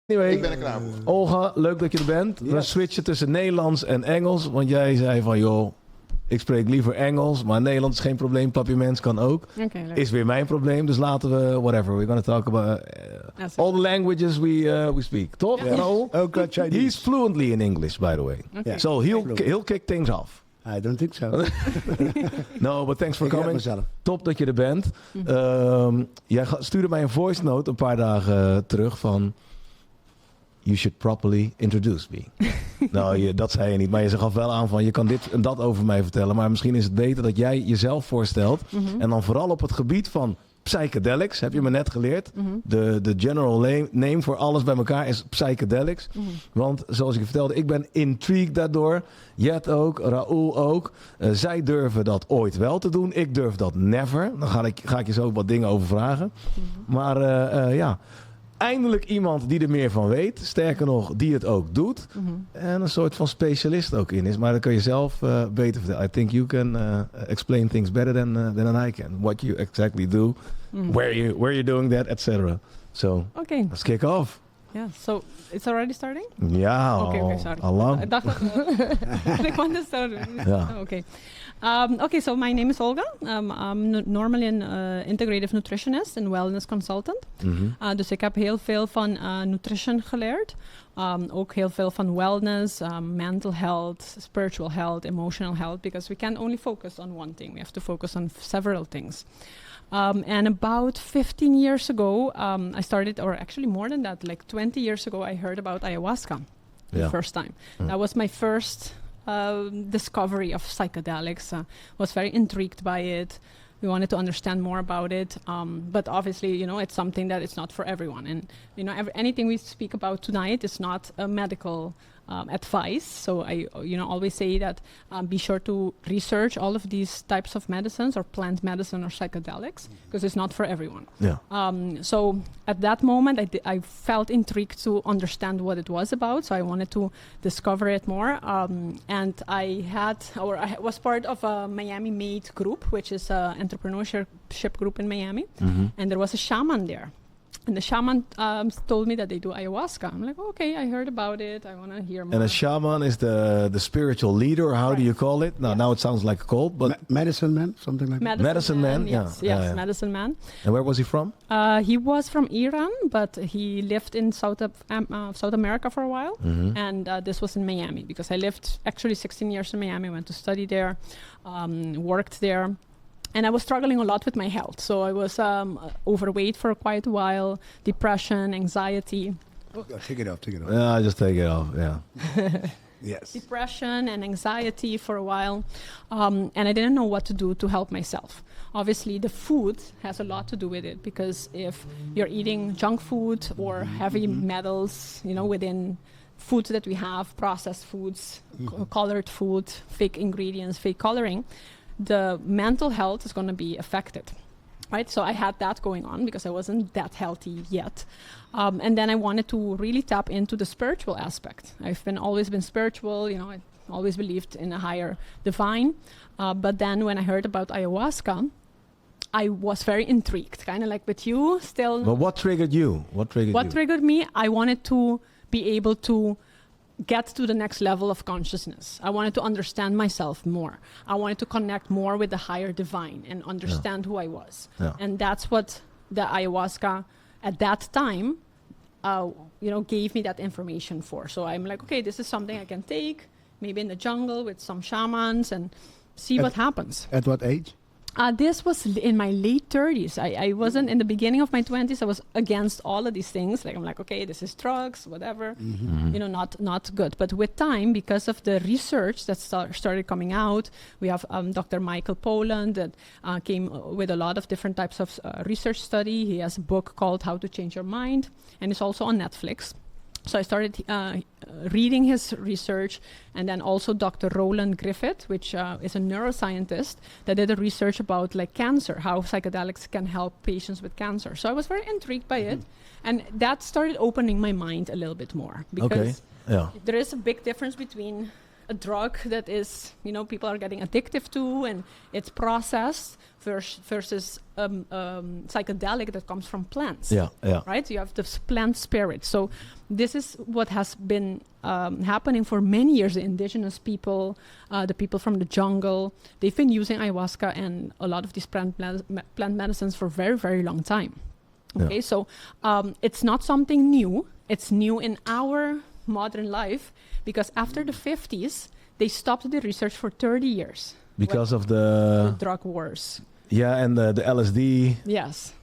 Anyway, Ik ben er klaar voor. Olga, leuk dat je er bent. We switchen tussen Nederlands en Engels. Want jij zei van, joh, ik spreek liever Engels. Maar Nederlands is geen probleem. Papiermens kan ook. Okay, Is weer mijn probleem. Dus laten we, whatever. We're going to talk about all the languages we speak. Toch? Yeah. No? Ook Chinese. He's fluently in English, by the way. Okay. So he'll kick things off. I don't think so. No, but thanks for Ik red coming. mezelf. Top dat je er bent. Jij stuurde mij een voice note een paar dagen terug van... You should properly introduce me. Nou, dat zei je niet. Maar je gaf wel aan van... Je kan dit en dat over mij vertellen. Maar misschien is het beter dat jij jezelf voorstelt. En dan vooral op het gebied van psychedelics. Heb je me net geleerd. De general name voor alles bij elkaar is psychedelics. Want zoals ik je vertelde... Ik ben intrigued daardoor. Jet ook. Raoul ook. Zij durven dat ooit wel te doen. Ik durf dat never. Dan ga ik je zo wat dingen over vragen. Maar ja... Eindelijk iemand die er meer van weet. Sterker nog, die het ook doet. En een soort van specialist ook in is. Maar dat kun je zelf beter vertellen. I think you can explain things better than I can. What you exactly do. Where you're doing that, etc. So, Okay. let's kick off. Yeah. So it's already starting? Ja, Okay, sorry. al lang. I dacht dat ik want to start. Ja. Okay. Okay, so my name is Olga. I'm normally an integrative nutritionist and wellness consultant. Dus ik heb heel veel van nutrition geleerd. Ook heel veel van wellness, mental health, spiritual health, emotional health. Because we can't only focus on one thing. We have to focus on several things. And about 15 years ago, I started, or actually more than that, like 20 years ago, I heard about ayahuasca the first time. That was my first discovery of psychedelics. Was very intrigued by it. We wanted to understand more about it, but obviously, you know, it's something that it's not for everyone. And you know, anything we speak about tonight is not a medical advice. So I, you know, always say that be sure to research all of these types of medicines, or plant medicine, or psychedelics, because it's not for everyone. Yeah. So at that moment, I felt intrigued to understand what it was about. So I wanted to discover it more. And I was part of a Miami Made group, which is an entrepreneurship group in Miami. And there was a shaman there. And the shaman told me that they do ayahuasca. I'm like, okay, I heard about it. I want to hear more. And a shaman is the spiritual leader, or how do you call it? Now it sounds like a cult, but... Medicine man, something like that. Medicine man, yes, yeah. medicine man. And where was he from? He was from Iran, but he lived in South America for a while. And this was in Miami, because I lived actually 16 years in Miami. I went to study there, worked there. And I was struggling a lot with my health. So I was overweight for quite a while, depression, anxiety. Take it off. Yeah, just take it off, yeah. Yes. Depression and anxiety for a while. And I didn't know what to do to help myself. Obviously, the food has a lot to do with it, because if you're eating junk food or heavy metals, you know, within foods that we have, processed foods, colored food, fake ingredients, fake coloring, the mental health is going to be affected, right? So I had that going on because I wasn't that healthy yet. And then I wanted to really tap into the spiritual aspect. I've always been spiritual, you know, I always believed in a higher divine. But then when I heard about ayahuasca, I was very intrigued, kind of like with you still. But what triggered you? What triggered me? I wanted to be able to get to the next level of consciousness. I wanted to understand myself more. I wanted to connect more with the higher divine and understand who I was. Yeah. And that's what the ayahuasca at that time, you know, gave me that information for. So I'm like, okay, this is something I can take, maybe in the jungle with some shamans, and see what happens. At what age? This was in my late 30s. I wasn't in the beginning of my 20s. I was against all of these things. Like, I'm like, okay, this is drugs, whatever. You know, not good. But with time, because of the research that started coming out, we have Dr. Michael Pollan that came with a lot of different types of research study. He has a book called How to Change Your Mind, and it's also on Netflix. So I started reading his research, and then also Dr. Roland Griffith, which is a neuroscientist that did a research about like cancer, how psychedelics can help patients with cancer. So I was very intrigued by it, and that started opening my mind a little bit more, because there is a big difference between a drug that is, people are getting addictive to, and it's processed versus psychedelic that comes from plants. Yeah. Right? So you have this plant spirit. So this is what has been happening for many years. The indigenous people, the people from the jungle, they've been using ayahuasca and a lot of these plant medicines for a very, very long time. Okay, so it's not something new. It's new in our modern life because after the 50s, they stopped the research for 30 years. Because of the drug wars. Yeah, and the LSD. Yes.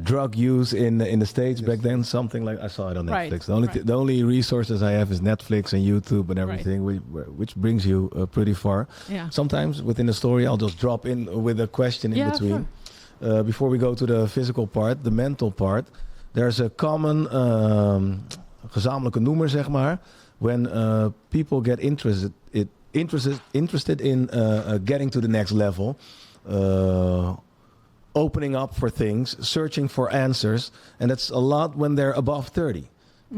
Drug use in the States back then, something like, I saw it on Netflix. The only resources I have is Netflix and YouTube and everything, which brings you pretty far. Yeah. Sometimes within the story, I'll just drop in with a question in between. Sure. Before we go to the physical part, the mental part, there's a common gezamenlijke noemer, zeg maar, when people get interested in getting to the next level, opening up for things, searching for answers, and that's a lot when they're above 30.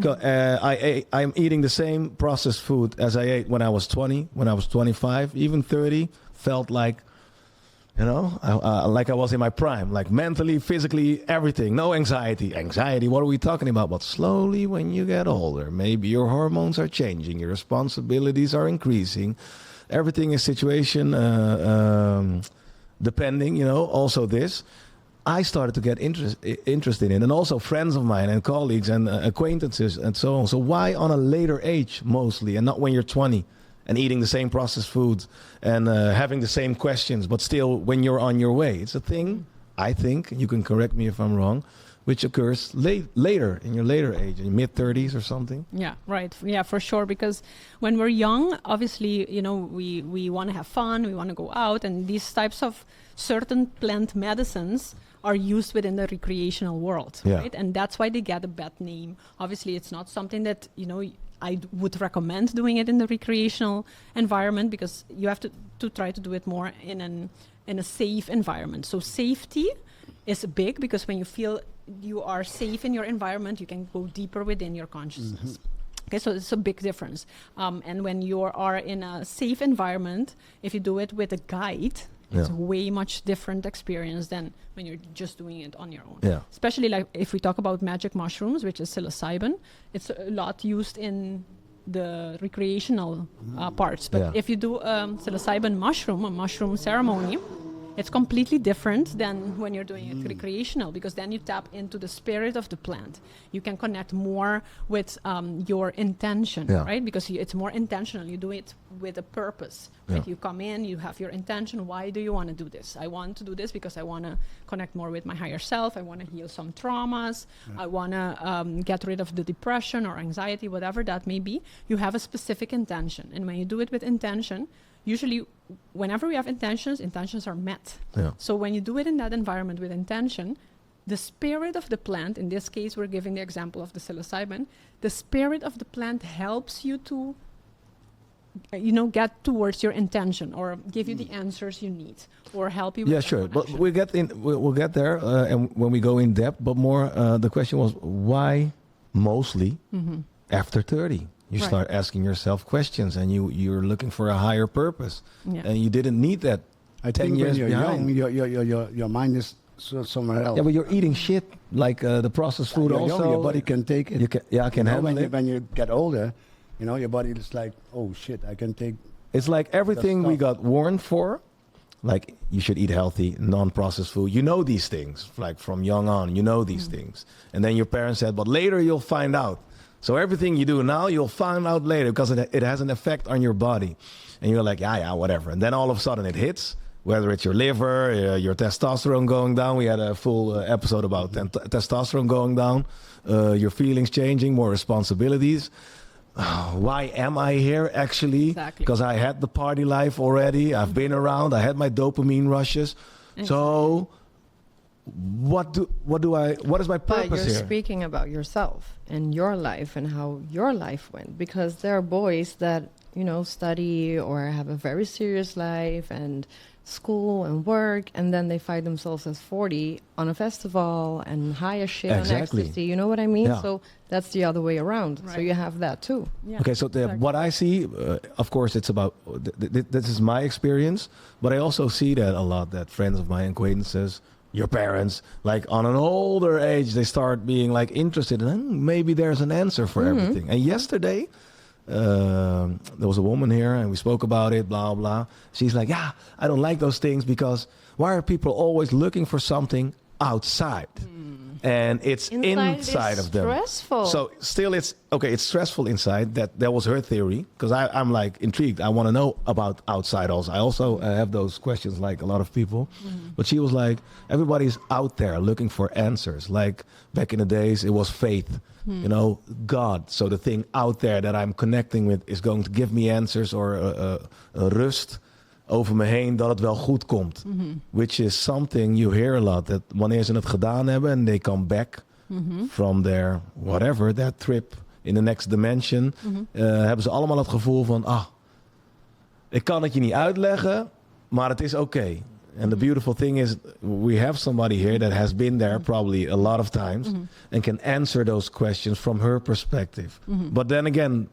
I'm eating the same processed food as I ate when I was 20, when I was 25, even 30, felt like, like I was in my prime, like mentally, physically, everything, no anxiety. Anxiety, what are we talking about? But slowly, when you get older, maybe your hormones are changing, your responsibilities are increasing, everything is situation depending, also this. I started to get interested in, and also friends of mine and colleagues and acquaintances and so on. So why on a later age mostly, and not when you're 20? And eating the same processed foods and having the same questions, but still when you're on your way. It's a thing, I think, you can correct me if I'm wrong, which occurs later, in your later age, in your mid-30s or something. Yeah, right. Yeah, for sure. Because when we're young, obviously, we want to have fun, we want to go out, and these types of certain plant medicines are used within the recreational world, right? And that's why they get a bad name. Obviously, it's not something that, I would recommend doing it in the recreational environment because you have to try to do it more in a safe environment. So safety is big because when you feel you are safe in your environment, you can go deeper within your consciousness. Okay, so it's a big difference. And when you are in a safe environment, if you do it with a guide, it's a way much different experience than when you're just doing it on your own. Yeah. Especially like if we talk about magic mushrooms, which is psilocybin, it's a lot used in the recreational parts. But if you do psilocybin mushroom, a mushroom ceremony, it's completely different than when you're doing it recreational because then you tap into the spirit of the plant. You can connect more with your intention, right? Because it's more intentional. You do it with a purpose. Right? You come in, you have your intention. Why do you want to do this? I want to do this because I want to connect more with my higher self. I want to heal some traumas. I want to get rid of the depression or anxiety, whatever that may be. You have a specific intention. And when you do it with intention, usually whenever we have intentions are met. Yeah. So when you do it in that environment with intention, the spirit of the plant, in this case we're giving the example of the psilocybin, the spirit of the plant helps you to get towards your intention or give you the answers you need or help you with sure. But we'll get there and when we go in depth, but more the question was why mostly after 30? You start asking yourself questions and you're looking for a higher purpose. Yeah. And you didn't need that. I think when you're young, your mind is somewhere else. Yeah, but you're eating shit like the processed food also. Young, your body can take it. I can handle it. When you get older, your body is like, oh shit, I can take. It's like everything we got warned for. Like you should eat healthy, non-processed food. You know these things, like from young on, these things. And then your parents said, but later you'll find out. So everything you do now, you'll find out later because it has an effect on your body. And you're like, yeah, whatever. And then all of a sudden it hits, whether it's your liver, your testosterone going down. We had a full episode about testosterone going down, your feelings changing, more responsibilities. Why am I here actually? Exactly. Because I had the party life already. I've been around. I had my dopamine rushes. Exactly. So what is my purpose but you're here? Speaking about yourself and your life and how your life went, because there are boys that study or have a very serious life and school and work, and then they find themselves at 40 on a festival and higher shit on ecstasy. You know what I mean? Yeah. So that's the other way around. Right. So you have that too. Yeah. Okay, so what I see, of course, it's about, this is my experience, but I also see that a lot, that friends of mine, acquaintances, your parents, like on an older age, they start being like interested in maybe there's an answer for everything. And yesterday, there was a woman here and we spoke about it, blah, blah. She's like, yeah, I don't like those things because why are people always looking for something outside? And it's inside of them. Stressful. So still it's stressful inside. That was her theory, because I'm like intrigued. I want to know about outside also. I also have those questions like a lot of people. But she was like, everybody's out there looking for answers. Like back in the days, it was faith, you know, God. So the thing out there that I'm connecting with is going to give me answers or a rust over me heen dat het wel goed komt. Which is something you hear a lot. Dat wanneer ze het gedaan hebben and they come back from their whatever, that trip in the next dimension, hebben ze allemaal het gevoel van, ik kan het je niet uitleggen, maar het is oké. And the beautiful thing is we have somebody here that has been there probably a lot of times and can answer those questions from her perspective. But then again,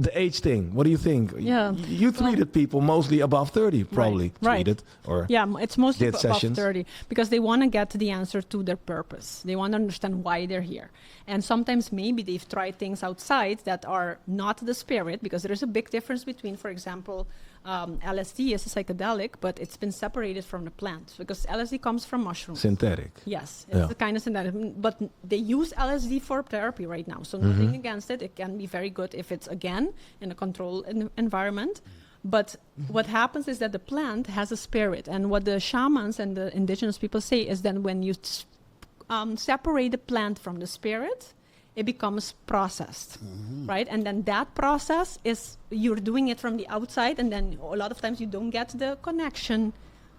the age thing, what do you think? Yeah. You treated people mostly above 30, probably. Right. Treated, or It's mostly did above sessions. 30 because they want to get to the answer to their purpose. They want to understand why they're here. And sometimes maybe they've tried things outside that are not the spirit, because there is a big difference between, for example, LSD is a psychedelic, but it's been separated from the plant because LSD comes from mushrooms. Synthetic. Yes, it's the kind of synthetic. But they use LSD for therapy right now, so nothing against it. It can be very good if it's, again, in a controlled environment. But what happens is that the plant has a spirit. And what the shamans and the indigenous people say is that when you separate the plant from the spirit, it becomes processed, right? And then that process is, you're doing it from the outside, and then a lot of times you don't get the connection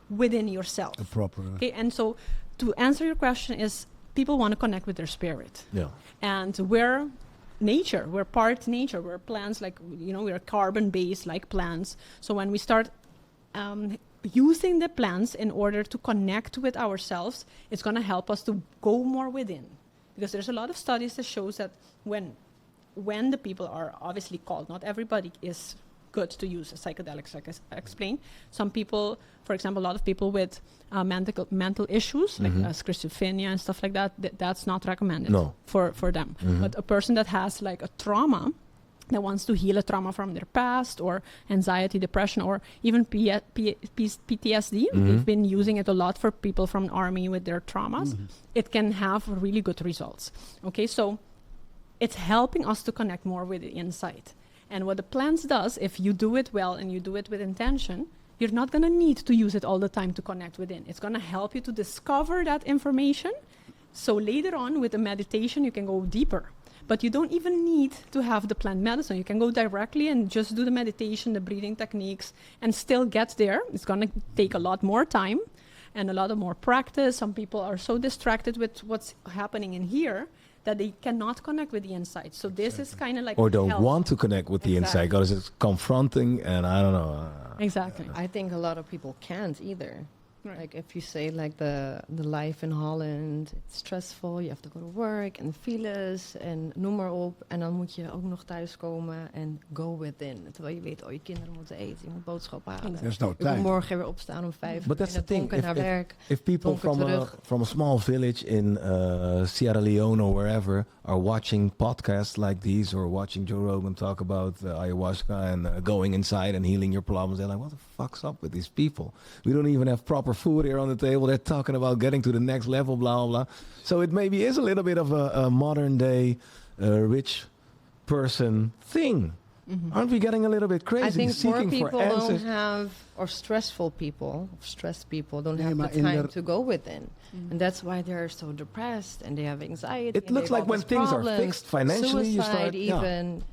within yourself. The proper. Okay, and so to answer your question is, people want to connect with their spirit. Yeah. And we're nature, we're part nature, we're plants, like, you know, we're carbon-based like plants. So when we start using the plants in order to connect with ourselves, it's going to help us to go more within. Because there's a lot of studies that shows that when the people are obviously called, not everybody is good to use psychedelics, like I explained. Some people, for example, a lot of people with mental issues, like schizophrenia and stuff like that, that's not recommended for them. But a person that has like a trauma, that wants to heal a trauma from their past, or anxiety, depression, or even PTSD. They've been using it a lot for people from the army with their traumas. It can have really good results. Okay, so it's helping us to connect more with the inside. And what the plants does, if you do it well and you do it with intention, you're not going to need to use it all the time to connect within. It's going to help you to discover that information. So later on with the meditation, you can go deeper. But you don't even need to have the plant medicine. You can go directly and just do the meditation, the breathing techniques, and still get there. It's going to take a lot more time and a lot of more practice. Some people are so distracted with what's happening in here that they cannot connect with the inside. So this is kind of like, or don't want to connect with the inside because it's confronting, and I don't know. Exactly. I think a lot of people can't either. Right. Like if you say like the life in Holland, it's stressful, you have to go to work and files en noem maar op. En dan moet je ook nog thuiskomen en go within. Terwijl je weet, je kinderen moeten eten, je moet boodschappen halen. There's no Je time. moet morgen weer opstaan om 5 But that's in the het donker thing. naar werk. If people from a small village in Sierra Leone or wherever are watching podcasts like these or watching Joe Rogan talk about ayahuasca and going inside and healing your problems, they're like, what the fuck's up with these people? We don't even have proper food here on the table. They're talking about getting to the next level, blah, blah. So it maybe is a little bit of a modern day rich person thing. Aren't we getting a little bit crazy? I think seeking poor people for answers? don't have, or stressful people, stressed people don't have maar the time to go within. And that's why they're so depressed and they have anxiety. It looks like when things are fixed financially, you start... even.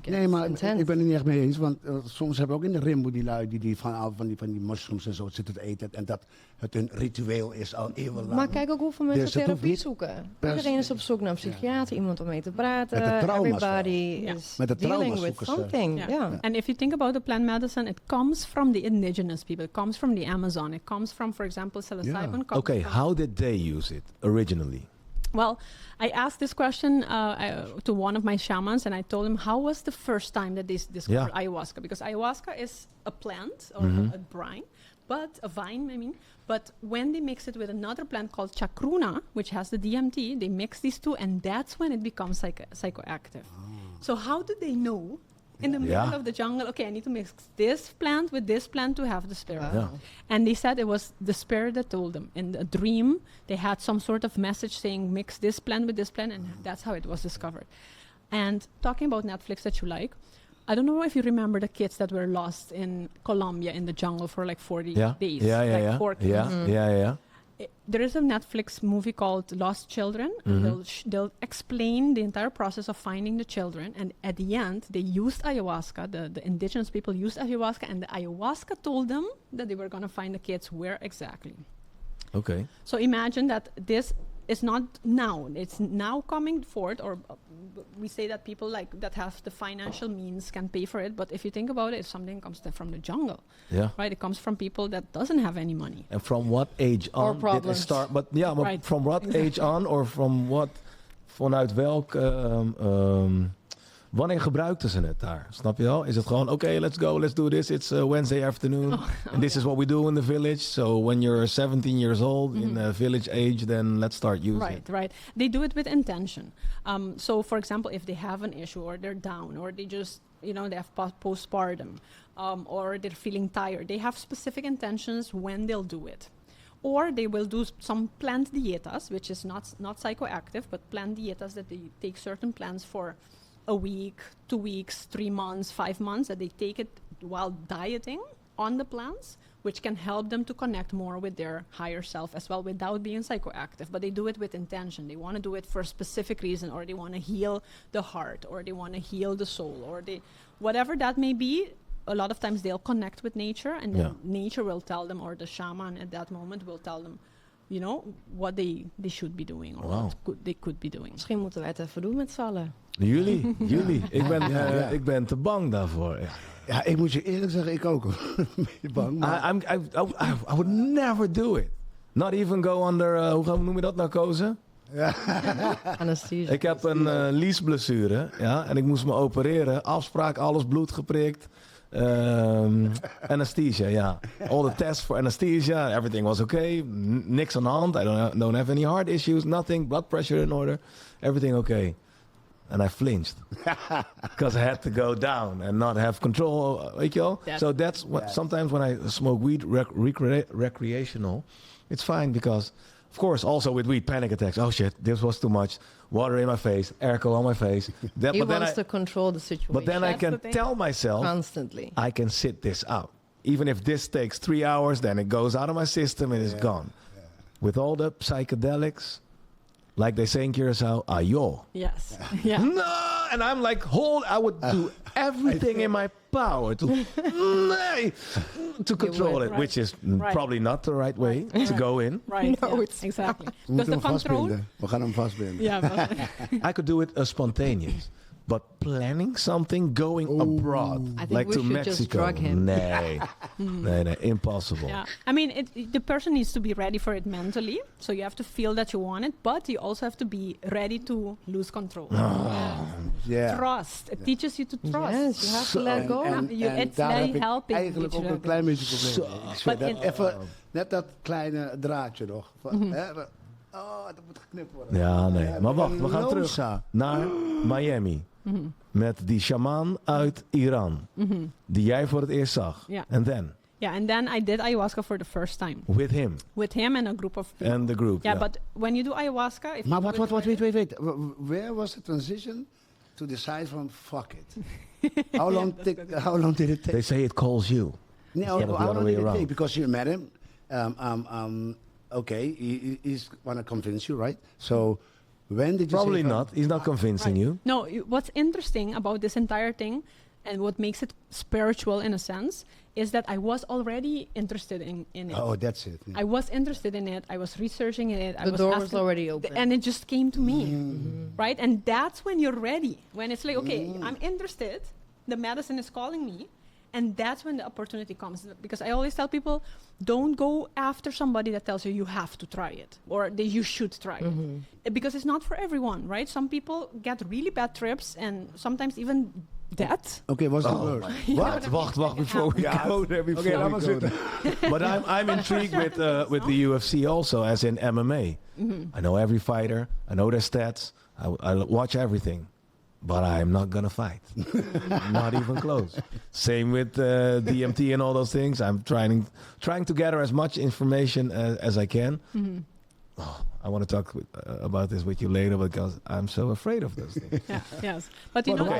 Nee, maar ik ben het niet echt mee eens. Want soms hebben we ook in de rimbo die lui die van die mushrooms en zo zitten te eten. En dat het een ritueel is al eeuwenlang. Maar kijk ook hoeveel mensen Dus het hoeft therapie niet zoeken. per Iedereen is op zoek naar een psychiater, iemand om mee te praten. Met de trauma's Everybody wel. is Met de dealing trauma's with zoeken ze. something. Yeah. Yeah. And if you think about the plant medicine, it comes from the indigenous people. It comes from the Amazon. It comes from, for example, psilocybine. Okay, how did they use it originally? Well, I asked this question to one of my shamans, and I told him, how was the first time that they discovered ayahuasca? Because ayahuasca is a plant or a vine, but when they mix it with another plant called chacruna, which has the DMT, they mix these two, and that's when it becomes psychoactive. So how do they know in the middle of the jungle, okay, I need to mix this plant with this plant to have the spirit? And they said it was the spirit that told them. In a dream, they had some sort of message saying, mix this plant with this plant, and that's how it was discovered. And talking about Netflix that you like, I don't know if you remember the kids that were lost in Colombia in the jungle for like 40 days. Four kids. There is a Netflix movie called Lost Children. They'll explain the entire process of finding the children, and at the end they used ayahuasca. The indigenous people used ayahuasca, and the ayahuasca told them that they were going to find the kids where exactly. Okay. So imagine that this is not now. It's now coming forth, or we say that people like that have the financial means can pay for it. But if you think about it, if something comes from the jungle, right? It comes from people that doesn't have any money. And from what age on did it start? But from what age on, or from what? Vanuit welk? Wanneer gebruikten ze het daar? Snap je wel? Is het gewoon, okay, let's go, let's do this. It's Wednesday afternoon. And this is what we do in the village. So when you're 17 years old, in village age, then let's start using it. Right. They do it with intention. So for example, if they have an issue, or they're down, or they just, they have postpartum, or they're feeling tired, they have specific intentions when they'll do it. Or they will do some plant dietas, which is not psychoactive, but plant dietas that they take certain plants for a week, 2 weeks, 3 months, 5 months, that they take it while dieting on the plants, which can help them to connect more with their higher self as well without being psychoactive. But they do it with intention. They want to do it for a specific reason, or they want to heal the heart, or they want to heal the soul, or whatever that may be. A lot of times they'll connect with nature, and then nature will tell them, or the shaman at that moment will tell them, what they should be doing, or what they could be doing. Misschien moeten wij het even doen met z'n allen. Jullie. Ik ben te bang daarvoor. Ja, ik moet je eerlijk zeggen, ik ook. Ben je bang? I would never do it. Not even go under, hoe noem je dat, narcose? Anesthesie. Ik heb een liesblessure, en ik moest me opereren. Afspraak, alles bloed geprikt. Anesthesia, all the tests for anesthesia, everything was okay. Niks aan de hand. I don't have any heart issues, nothing. Blood pressure in order, everything okay. And I flinched because I had to go down and not have control. Weet je wel? So that's what sometimes when I smoke weed recreational, it's fine because, of course, also with weed, panic attacks. Oh shit, this was too much. Water in my face, airco on my face. He wants to control the situation. But then I can tell myself constantly, I can sit this out. Even if this takes 3 hours, then it goes out of my system and it's gone. Yeah. With all the psychedelics, like they say in Curacao, ayo. Yes. Yeah. No, and I'm like, I would do everything in my power to control it, which is probably not the right way to go in. Right. No, it's exactly. Because the control. We gaan hem vastbinden. Yeah. I could do it spontaneous. But planning something, going abroad, I think like we to should Mexico, just drug him. Nee, impossible. Yeah, I mean, the person needs to be ready for it mentally. So you have to feel that you want it, but you also have to be ready to lose control. Trust. It teaches you to trust. Yes, you have to let go. It's very helping. Eigenlijk ook een klein beetje probleem. Even net dat kleine draadje nog. Dat moet geknipt worden. Ja, nee. Maar wacht, we gaan terug naar Miami. Met die shaman uit Iran. Die jij voor het eerst zag. And then? Yeah, and then I did ayahuasca for the first time. With him? With him and a group of people. And the group, yeah. But when you do ayahuasca... Maar wait. Where was the transition to decide from fuck it? How long did it take? They say it calls you. No, how long did it take? Because you met him. Okay, he's want to convince you, right? So when did you Probably not. He's not convincing you. No, what's interesting about this entire thing and what makes it spiritual in a sense is that I was already interested in it. Oh, that's it. I was interested in it. I was researching it. The door was already open. And it just came to me, right? And that's when you're ready. When it's like, okay, I'm interested. The medicine is calling me. And that's when the opportunity comes. Because I always tell people, don't go after somebody that tells you have to try it or that you should try it. Because it's not for everyone, right? Some people get really bad trips and sometimes even death. Okay, what's the word? Wacht, before we go there. But I'm intrigued with the UFC also, as in MMA. I know every fighter. I know their stats. I watch everything. But I'm not gonna fight. Not even close. Same with DMT and all those things. I'm trying to gather as much information as I can. I want to talk about this with you later because I'm so afraid of those things. Yes. But you know,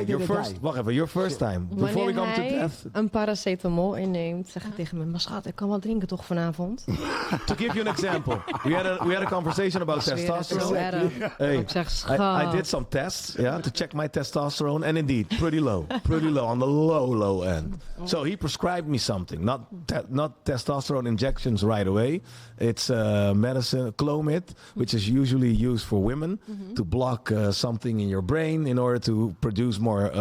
your first time. Before we come to death. Een paracetamol inneemt, zeg ik tegen me, maar schat, ik kan wel drinken toch vanavond? To give you an example, we had a conversation about testosterone. Hey, Ik zeg, schat. I did some tests, to check my testosterone, and indeed, pretty low on the low end. So he prescribed me something, not testosterone injections right away. It's medicine, Clomid, which is usually used for women to block something in your brain in order to produce more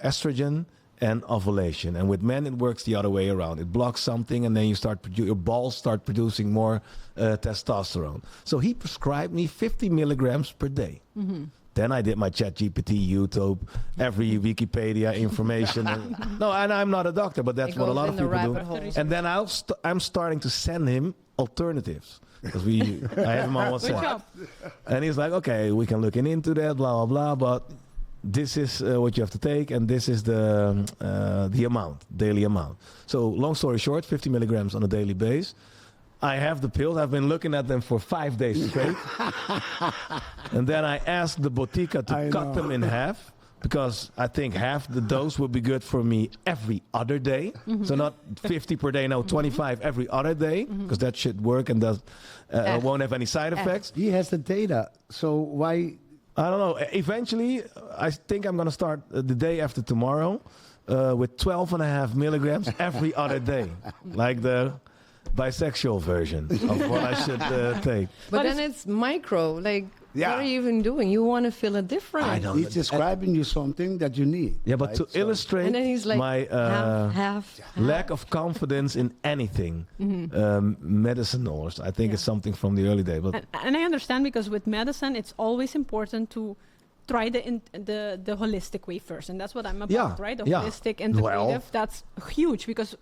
estrogen and ovulation. And with men, it works the other way around. It blocks something, and then your balls start producing more testosterone. So he prescribed me 50 milligrams per day. Then I did my ChatGPT, YouTube, every Wikipedia information. And I'm not a doctor, but that's what a lot of people do. And then I'm starting to send him alternatives. Because I have him on WhatsApp. And he's like, okay, we can look into that, blah, blah, blah, but this is what you have to take, and this is the daily amount. So long story short, 50 milligrams on a daily base. I have the pills. I've been looking at them for 5 days straight. And then I asked the botica to cut them in half, because I think half the dose would be good for me every other day. So not 50 per day, no, 25 every other day, because that should work and won't have any side effects. He has the data, so why? I don't know. Eventually, I think I'm going to start the day after tomorrow with 12.5 milligrams every other day, like the bisexual version of what I should take. But then it's micro, like, what are you even doing? You want to feel a difference. I don't He's describing you something that you need. Yeah, but to illustrate and then he's like, my half. lack of confidence in anything medicinal, I think it's something from the early day. But and I understand, because with medicine, it's always important to try the holistic way first, and that's what I'm about, right? The holistic, integrative. That's huge, because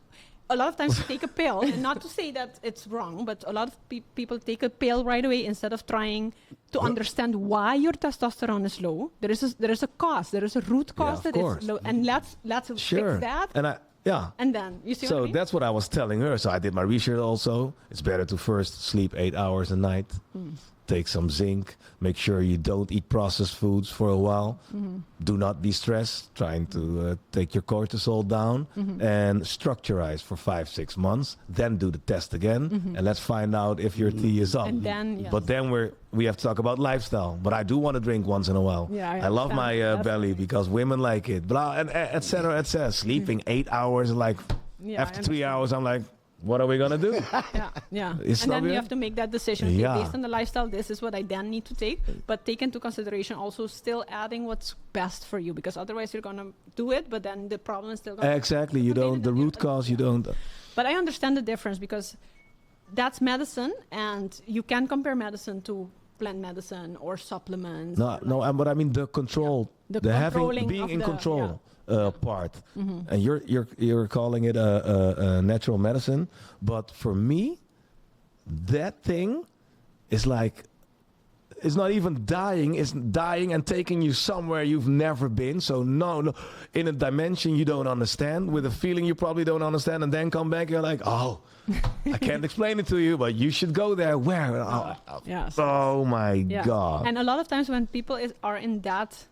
a lot of times you take a pill, and not to say that it's wrong, but a lot of people take a pill right away instead of trying to understand why your testosterone is low. There is a cause. There is a root cause that is low, and let's fix that. And then you see. So what I mean? that's what I was telling her. So I did my research also. It's better to first sleep 8 hours a night. Take some zinc. Make sure you don't eat processed foods for a while. Do not be stressed. Trying to take your cortisol down and structurize for 5-6 months. Then do the test again, and let's find out if your T is up. And then, But then we have to talk about lifestyle. But I do want to drink once in a while. Yeah, I love my belly because women like it. Blah, and et cetera, et cetera. Sleeping 8 hours, like after 3 hours, I'm like, what are we gonna do? And then you have to make that decision. Okay, based on the lifestyle, this is what I then need to take. But take into consideration also still adding what's best for you, because otherwise you're gonna do it, but then the problem is still gonna exactly. You don't. The root cause. You don't. But I understand the difference, because that's medicine, and you can compare medicine to plant medicine or supplements. But I mean the control, being in control. Part, and you're calling it a natural medicine, but for me, that thing is like, it's not even dying. It's dying and taking you somewhere you've never been. So no, in a dimension you don't understand, with a feeling you probably don't understand, and then come back. You're like, oh, I can't explain it to you, but you should go there. Where? Oh my God! And a lot of times when people are in that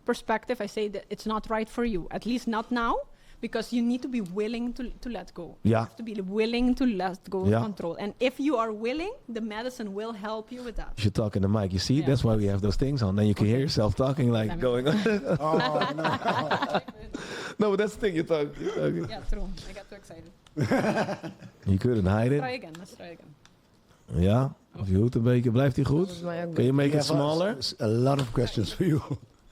perspective, I say that it's not right for you, at least not now, because you need to be willing to let go. You have to be willing to let go of control. And if you are willing, the medicine will help you with that. You should talk in the mic. You see, that's why we have those things on. Then you can hear yourself talking, like going on. No, but that's the thing. You're talking. Yeah, true. I got too excited. You couldn't hide it. Let's try again. Ja, of je hoed een beetje. Blijft hij goed? Can you make it smaller? A lot of questions for you.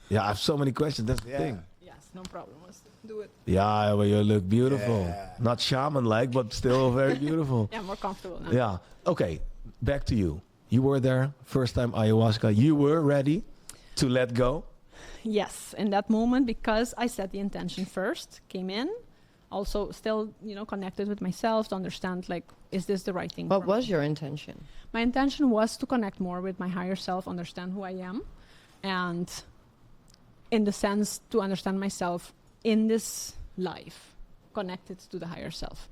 Yeah, I have so many questions. That's the thing. Yes. no problem. Let's do it. Yeah, well, you look beautiful. Yeah. Not shaman-like, but still very beautiful. Yeah, more comfortable now. Yeah. Okay, back to you. You were there, first time ayahuasca. You were ready to let go? Yes, in that moment, because I set the intention first, came in, also still, connected with myself to understand, like, is this the right thing? What for was me? your intention? My intention was to connect more with my higher self, understand who I am, and in the sense to understand myself in this life, connected to the higher self.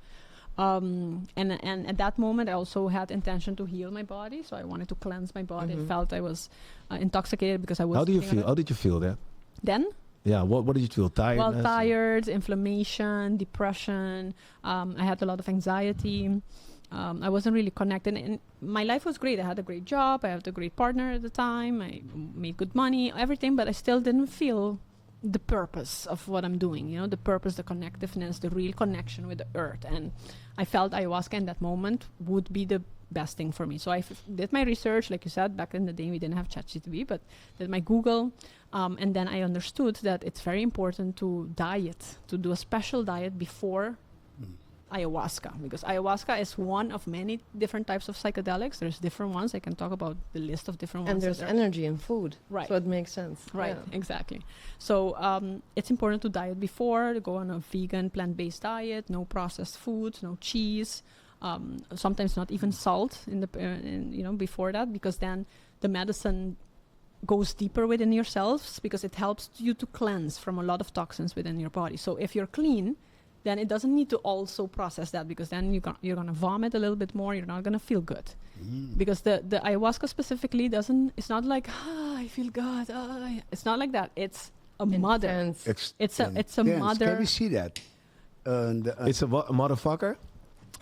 And at that moment, I also had intention to heal my body, so I wanted to cleanse my body. I felt I was intoxicated because I was. How do you feel? How did you feel that? Then? Yeah. What did you feel? Tiredness? Well, tired, inflammation, depression. I had a lot of anxiety. I wasn't really connected, and my life was great. I had a great job. I had a great partner at the time. I made good money, everything, but I still didn't feel the purpose of what I'm doing, the purpose, the connectiveness, the real connection with the earth. And I felt ayahuasca in that moment would be the best thing for me. So I did my research, like you said, back in the day we didn't have ChatGPT, but did my Google, and then I understood that it's very important to diet, to do a special diet before ayahuasca, because ayahuasca is one of many different types of psychedelics. There's different ones. I can talk about the list of different ones. And there's energy in food. Right. So it makes sense. Right, Yeah. exactly. So it's important to diet before, to go on a vegan, plant-based diet, no processed foods, no cheese, sometimes not even salt before that, because then the medicine goes deeper within yourselves, because it helps you to cleanse from a lot of toxins within your body. So if you're clean, then it doesn't need to also process that, because then you're going to vomit a little bit more. You're not going to feel good. Because the ayahuasca specifically it's not like, I feel good. It's not like that. It's a mother. Intense. It's a mother. Can we see that? It's a motherfucker?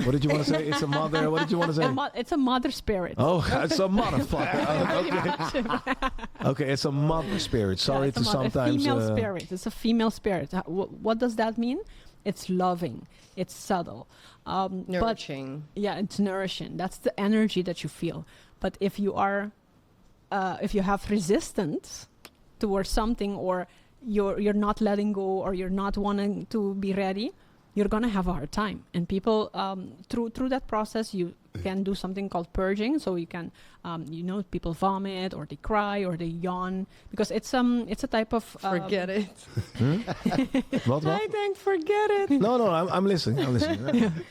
What did you want to say? It's a mother. What did you want to say? It's a mother spirit. Oh, it's a motherfucker. Okay, it's a mother spirit. Sorry to sometimes. A female spirit. It's a female spirit. What does that mean? It's loving. It's subtle. Nourishing. It's nourishing. That's the energy that you feel. But if you have resistance towards something, or you're not letting go, or you're not wanting to be ready, you're gonna have a hard time. And people through that process, you can do something called purging. So you can, people vomit, or they cry, or they yawn, because it's a type of Forget it. Wat? I think forget it. No, I'm listening.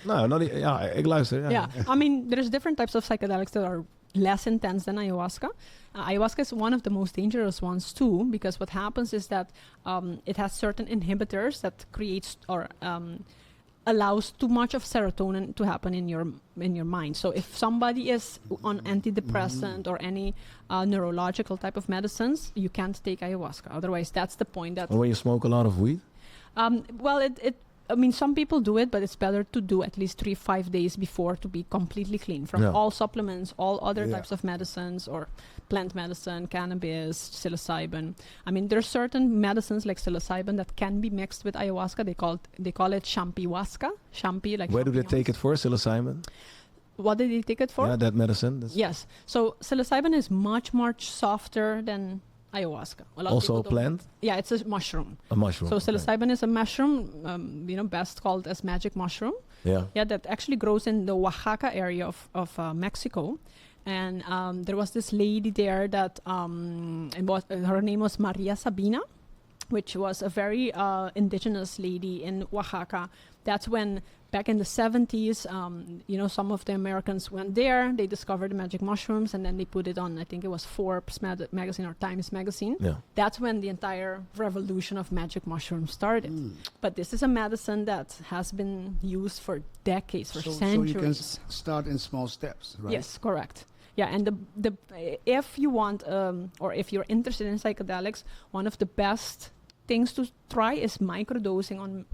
No, not. Ja, ik luister. Yeah, I mean, there's different types of psychedelics that are less intense than ayahuasca. Ayahuasca is one of the most dangerous ones too, because what happens is that it has certain inhibitors that creates or allows too much of serotonin to happen in your mind. So if somebody is on antidepressant or any neurological type of medicines, you can't take ayahuasca. Otherwise, that's the point. That When you smoke a lot of weed? Some people do it, but it's better to do at least 3-5 days before to be completely clean from all supplements, all other types of medicines, or plant medicine, cannabis, psilocybin. I mean, there's certain medicines like psilocybin that can be mixed with ayahuasca. They call it champihuasca. Where do they take it for, psilocybin? What did they take it for? Yeah, that medicine. Yes. So psilocybin is much, much softer than ayahuasca. Also a plant? Yeah, it's a mushroom. A mushroom. So psilocybin is a mushroom, best called as magic mushroom. Yeah. Yeah, that actually grows in the Oaxaca area of Mexico. And there was this lady there that her name was Maria Sabina, which was a very indigenous lady in Oaxaca. That's when, back in the 70s, some of the Americans went there, they discovered the magic mushrooms, and then they put it on, I think it was Forbes magazine or Times magazine. Yeah. That's when the entire revolution of magic mushrooms started. But this is a medicine that has been used for decades, for centuries. So you can start in small steps, right? Yes, correct. Yeah, and if you want, or if you're interested in psychedelics, one of the best things to try is microdosing on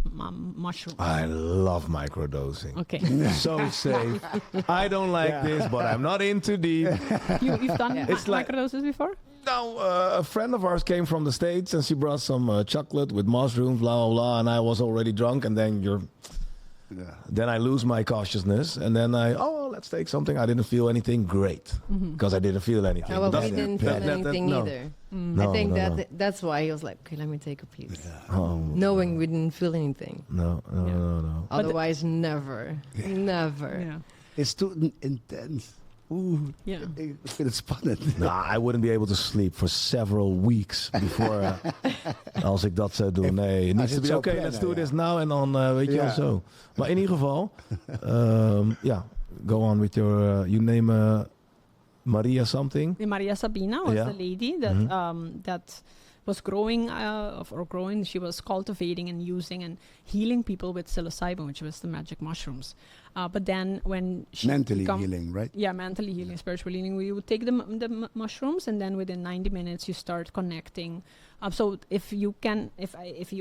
mushrooms. I love microdosing. Okay. So safe. I don't like this, but I'm not in too deep. You've done microdoses before? No, a friend of ours came from the States and she brought some chocolate with mushrooms, blah, blah, blah, and I was already drunk, and then then I lose my cautiousness, and then let's take something. I didn't feel anything. Great, because I didn't feel anything. Well, But we didn't feel anything no. either. No, I think no. that's why he was like, okay, let me take a piece. Oh, Knowing we didn't feel anything. no. Otherwise, never. Never. Yeah. It's too intense. Oeh, Yeah. ik vind het spannend. Nah, I wouldn't be able to sleep for several weeks before als ik dat zou doen. Nee, als niet je to het be zou okay, plannen, let's do ja. this now en dan weet je wel zo. Maar in ieder geval, go on with your, you name Maria something? Maria Sabina was Yeah. the lady that that was growing. She was cultivating and using and healing people with psilocybine, which was the magic mushrooms. But then when she Mentally healing, right? Yeah, mentally healing, spiritual healing. We would take the mushrooms, and then within 90 minutes, you start connecting. So if you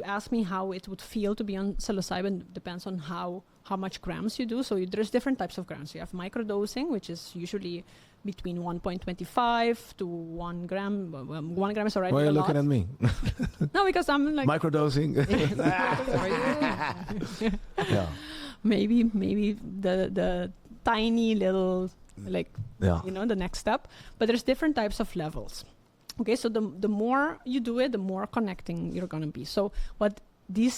ask me how it would feel to be on psilocybin, depends on how much grams you do. So there's different types of grams. You have microdosing, which is usually between 1.25 to 1 gram. 1 gram is already Why are a you lot. looking at me? No, because I'm like Microdosing? Yeah. maybe the tiny little the next step. But there's different types of levels. Okay, so the more you do it, the more connecting you're gonna be. So what these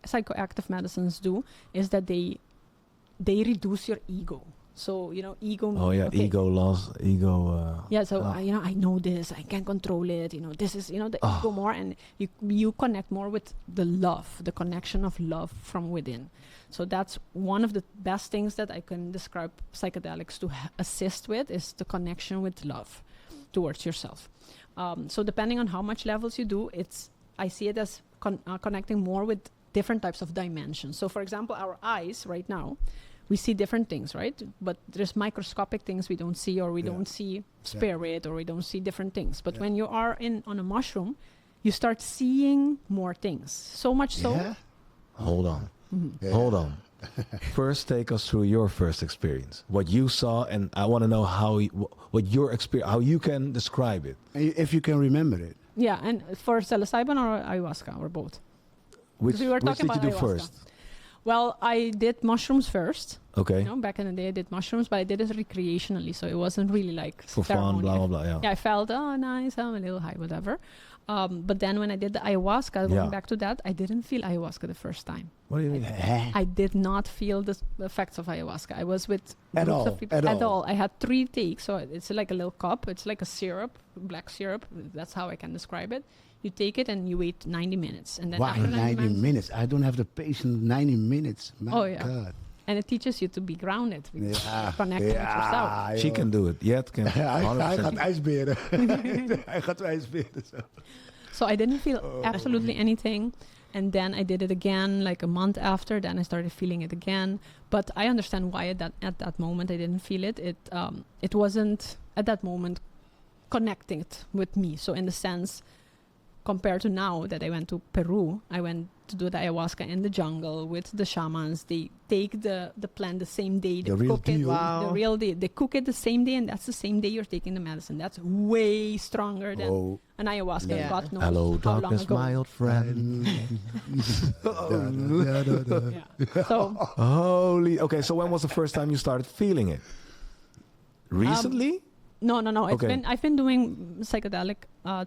psychoactive medicines do is that they reduce your ego. So ego. Oh yeah, okay. ego loss, ego. I know this, I can control it. This is the ego more, and you connect more with the love, the connection of love from within. So that's one of the best things that I can describe psychedelics to assist with, is the connection with love towards yourself. So depending on how much levels you do, I see it as connecting more with different types of dimensions. So for example, our eyes right now, we see different things, right? But there's microscopic things we don't see, or we don't see spirit, or we don't see different things. But when you are on a mushroom, you start seeing more things. So much so. Yeah? Hold on. Yeah. Hold on. First, take us through your first experience. What you saw, and I want to know what your experience, how you can describe it. If you can remember it. Yeah, and for psilocybin or ayahuasca, or both? Which We were did talking you about do ayahuasca. first? Well, I did mushrooms first. Okay. Back in the day, I did mushrooms, but I did it recreationally, so it wasn't really like For fun, ceremony. blah, blah, blah, yeah. Yeah, I felt, oh, nice, I'm a little high, whatever. But then when I did the ayahuasca, going back to that, I didn't feel ayahuasca the first time. What do you mean? I did not feel the effects of ayahuasca. I was with At groups all, of people. at At all. all. I had 3 takes, so it's like a little cup. It's like a syrup, black syrup. That's how I can describe it. You take it and you wait 90 minutes. And then Why after 90 minutes? I don't have the patience 90 minutes. My God. And it teaches you to be grounded, Ja. connecting with yourself. She can do it. Yet can. Hij 100%. gaat ijsberen. Hij gaat ijsberen. Zo. So I didn't feel absolutely anything. And then I did it again like a month after. Then I started feeling it again. But I understand why at that moment I didn't feel it. It wasn't at that moment connecting it with me. So in the sense, compared to now that I went to Peru, I went to do the ayahuasca in the jungle with the shamans. They take the plant the same day. They The real cook it. deal. Wow. The real deal. They cook it the same day, and that's the same day you're taking the medicine. That's way stronger than an ayahuasca. Yeah. God knows Hello, how long darkness, ago. my old friend. Yeah. So Holy. Okay, so when was the first time you started feeling it? Recently? no. Okay. I've been doing psychedelic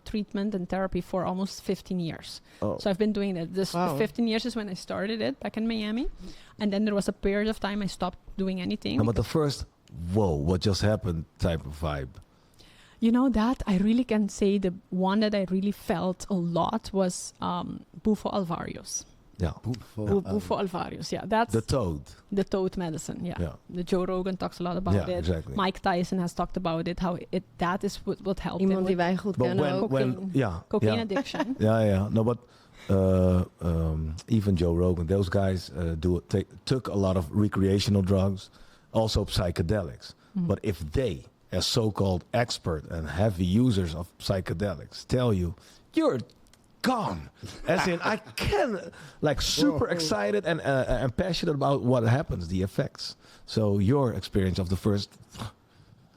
treatment and therapy for almost 15 years. Oh. So I've been doing it. The 15 years is when I started it back in Miami, and then there was a period of time I stopped doing anything. No, but the first, whoa, what just happened type of vibe. You know that I really can say the one that I really felt a lot was Bufo Alvarius. Yeah. Bufo Alvarius, yeah, that's The toad. the toad medicine. Yeah. Yeah. The Joe Rogan talks a lot about Yeah, it. exactly. Mike Tyson has talked about it. How that is what helped him Iemand die with wij goed But kennen ook. cocaine yeah. addiction. Yeah. No, but even Joe Rogan, those guys took a lot of recreational drugs, also psychedelics. But if they, as so-called expert and heavy users of psychedelics, tell you, you're gone. As in, I can, like, super excited and passionate about what happens, the effects. So your experience of the first...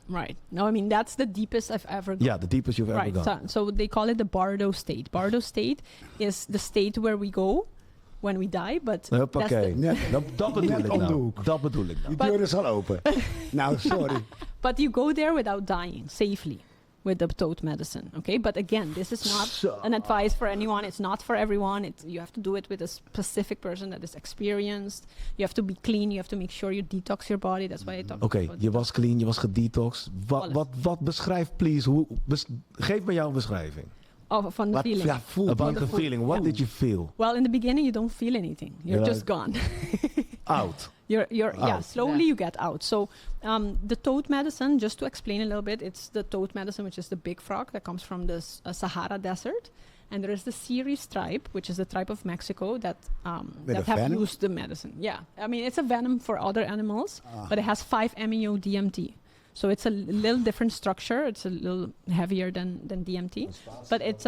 Right. No, I mean, that's the deepest I've ever gone. Yeah, the deepest you've ever Right. gone. So they call it the Bardo State. Bardo State is the state where we go when we die, but Oké, dat bedoel ik om de nou. hoek. Dat bedoel ik nou. Die deur is al open. Nou, sorry. but you go there without dying safely with the toad medicine. Okay, but again, this is not an advice for anyone. It's not for everyone. You have to do it with a specific person that is experienced. You have to be clean. You have to make sure you detox your body. That's why I talk Oké, about je was clean, je was gedetoxed. Wat beschrijf, please, geef me jouw beschrijving. Van the feeling. Ja, voel About the feeling, what did you feel? Well, in the beginning, you don't feel anything. You're just gone. Out. Slowly you get out. So the toad medicine, just to explain a little bit, it's the toad medicine, which is the big frog that comes from the Sahara Desert. And there is the Series tribe, which is the tribe of Mexico that have used the medicine. Yeah, I mean, it's a venom for other animals, but it has 5-MeO DMT. So it's a little different structure. It's a little heavier than DMT. But it's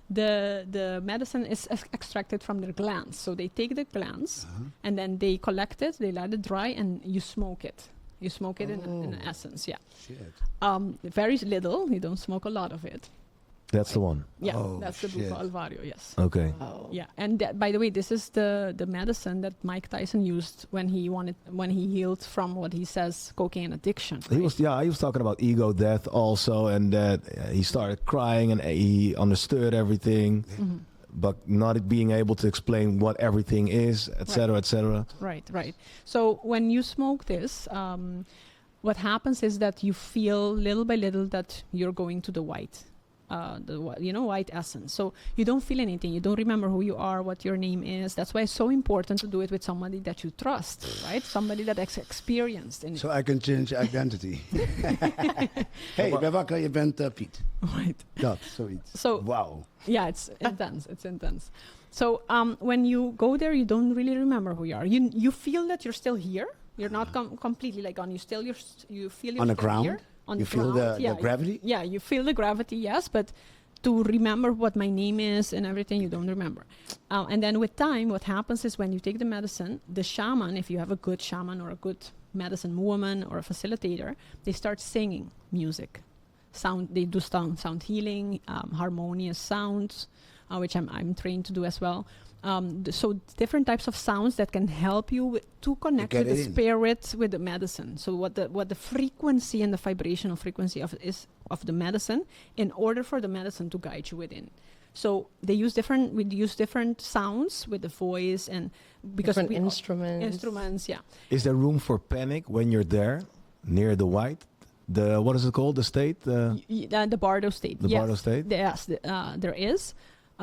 the medicine is extracted from their glands. So they take the glands and then they collect it, they let it dry, and you smoke it. You smoke it in essence, yeah. Shit. Very little. You don't smoke a lot of it. That's the one. Yeah, that's the Bufo Alvarius, yes. Okay. Yeah, and by the way, this is the medicine that Mike Tyson used when he healed from what he says cocaine addiction. Right? He was talking about ego death also, and that he started crying and he understood everything, but not being able to explain what everything is, etc., etc. Right. So when you smoke this, what happens is that you feel little by little that you're going to the white. White essence. So you don't feel anything. You don't remember who you are, what your name is. That's why it's so important to do it with somebody that you trust, right? Somebody that is experienced in it. So I can change identity. Hey, je bent wakker, je bent Piet. Right. Dat, zoiets. So, wow. Yeah, it's intense. It's intense. So when you go there, you don't really remember who you are. You feel that you're still here. You're not completely like gone. You feel you're on the still ground. Here. You feel the gravity? You feel the gravity, yes, but to remember what my name is and everything, you don't remember. And then with time, what happens is when you take the medicine, the shaman, if you have a good shaman or a good medicine woman or a facilitator, they start singing music. They do sound healing, harmonious sounds, which I'm trained to do as well. So different types of sounds that can help you to connect with the spirit with the medicine. So what the frequency and the vibrational frequency of the medicine, in order for the medicine to guide you within. So we use different sounds with the voice and because different instruments. Yeah. Is there room for panic when you're there near the white? What is it called? The state? The Bardo State. The Bardo State? Yes, there is.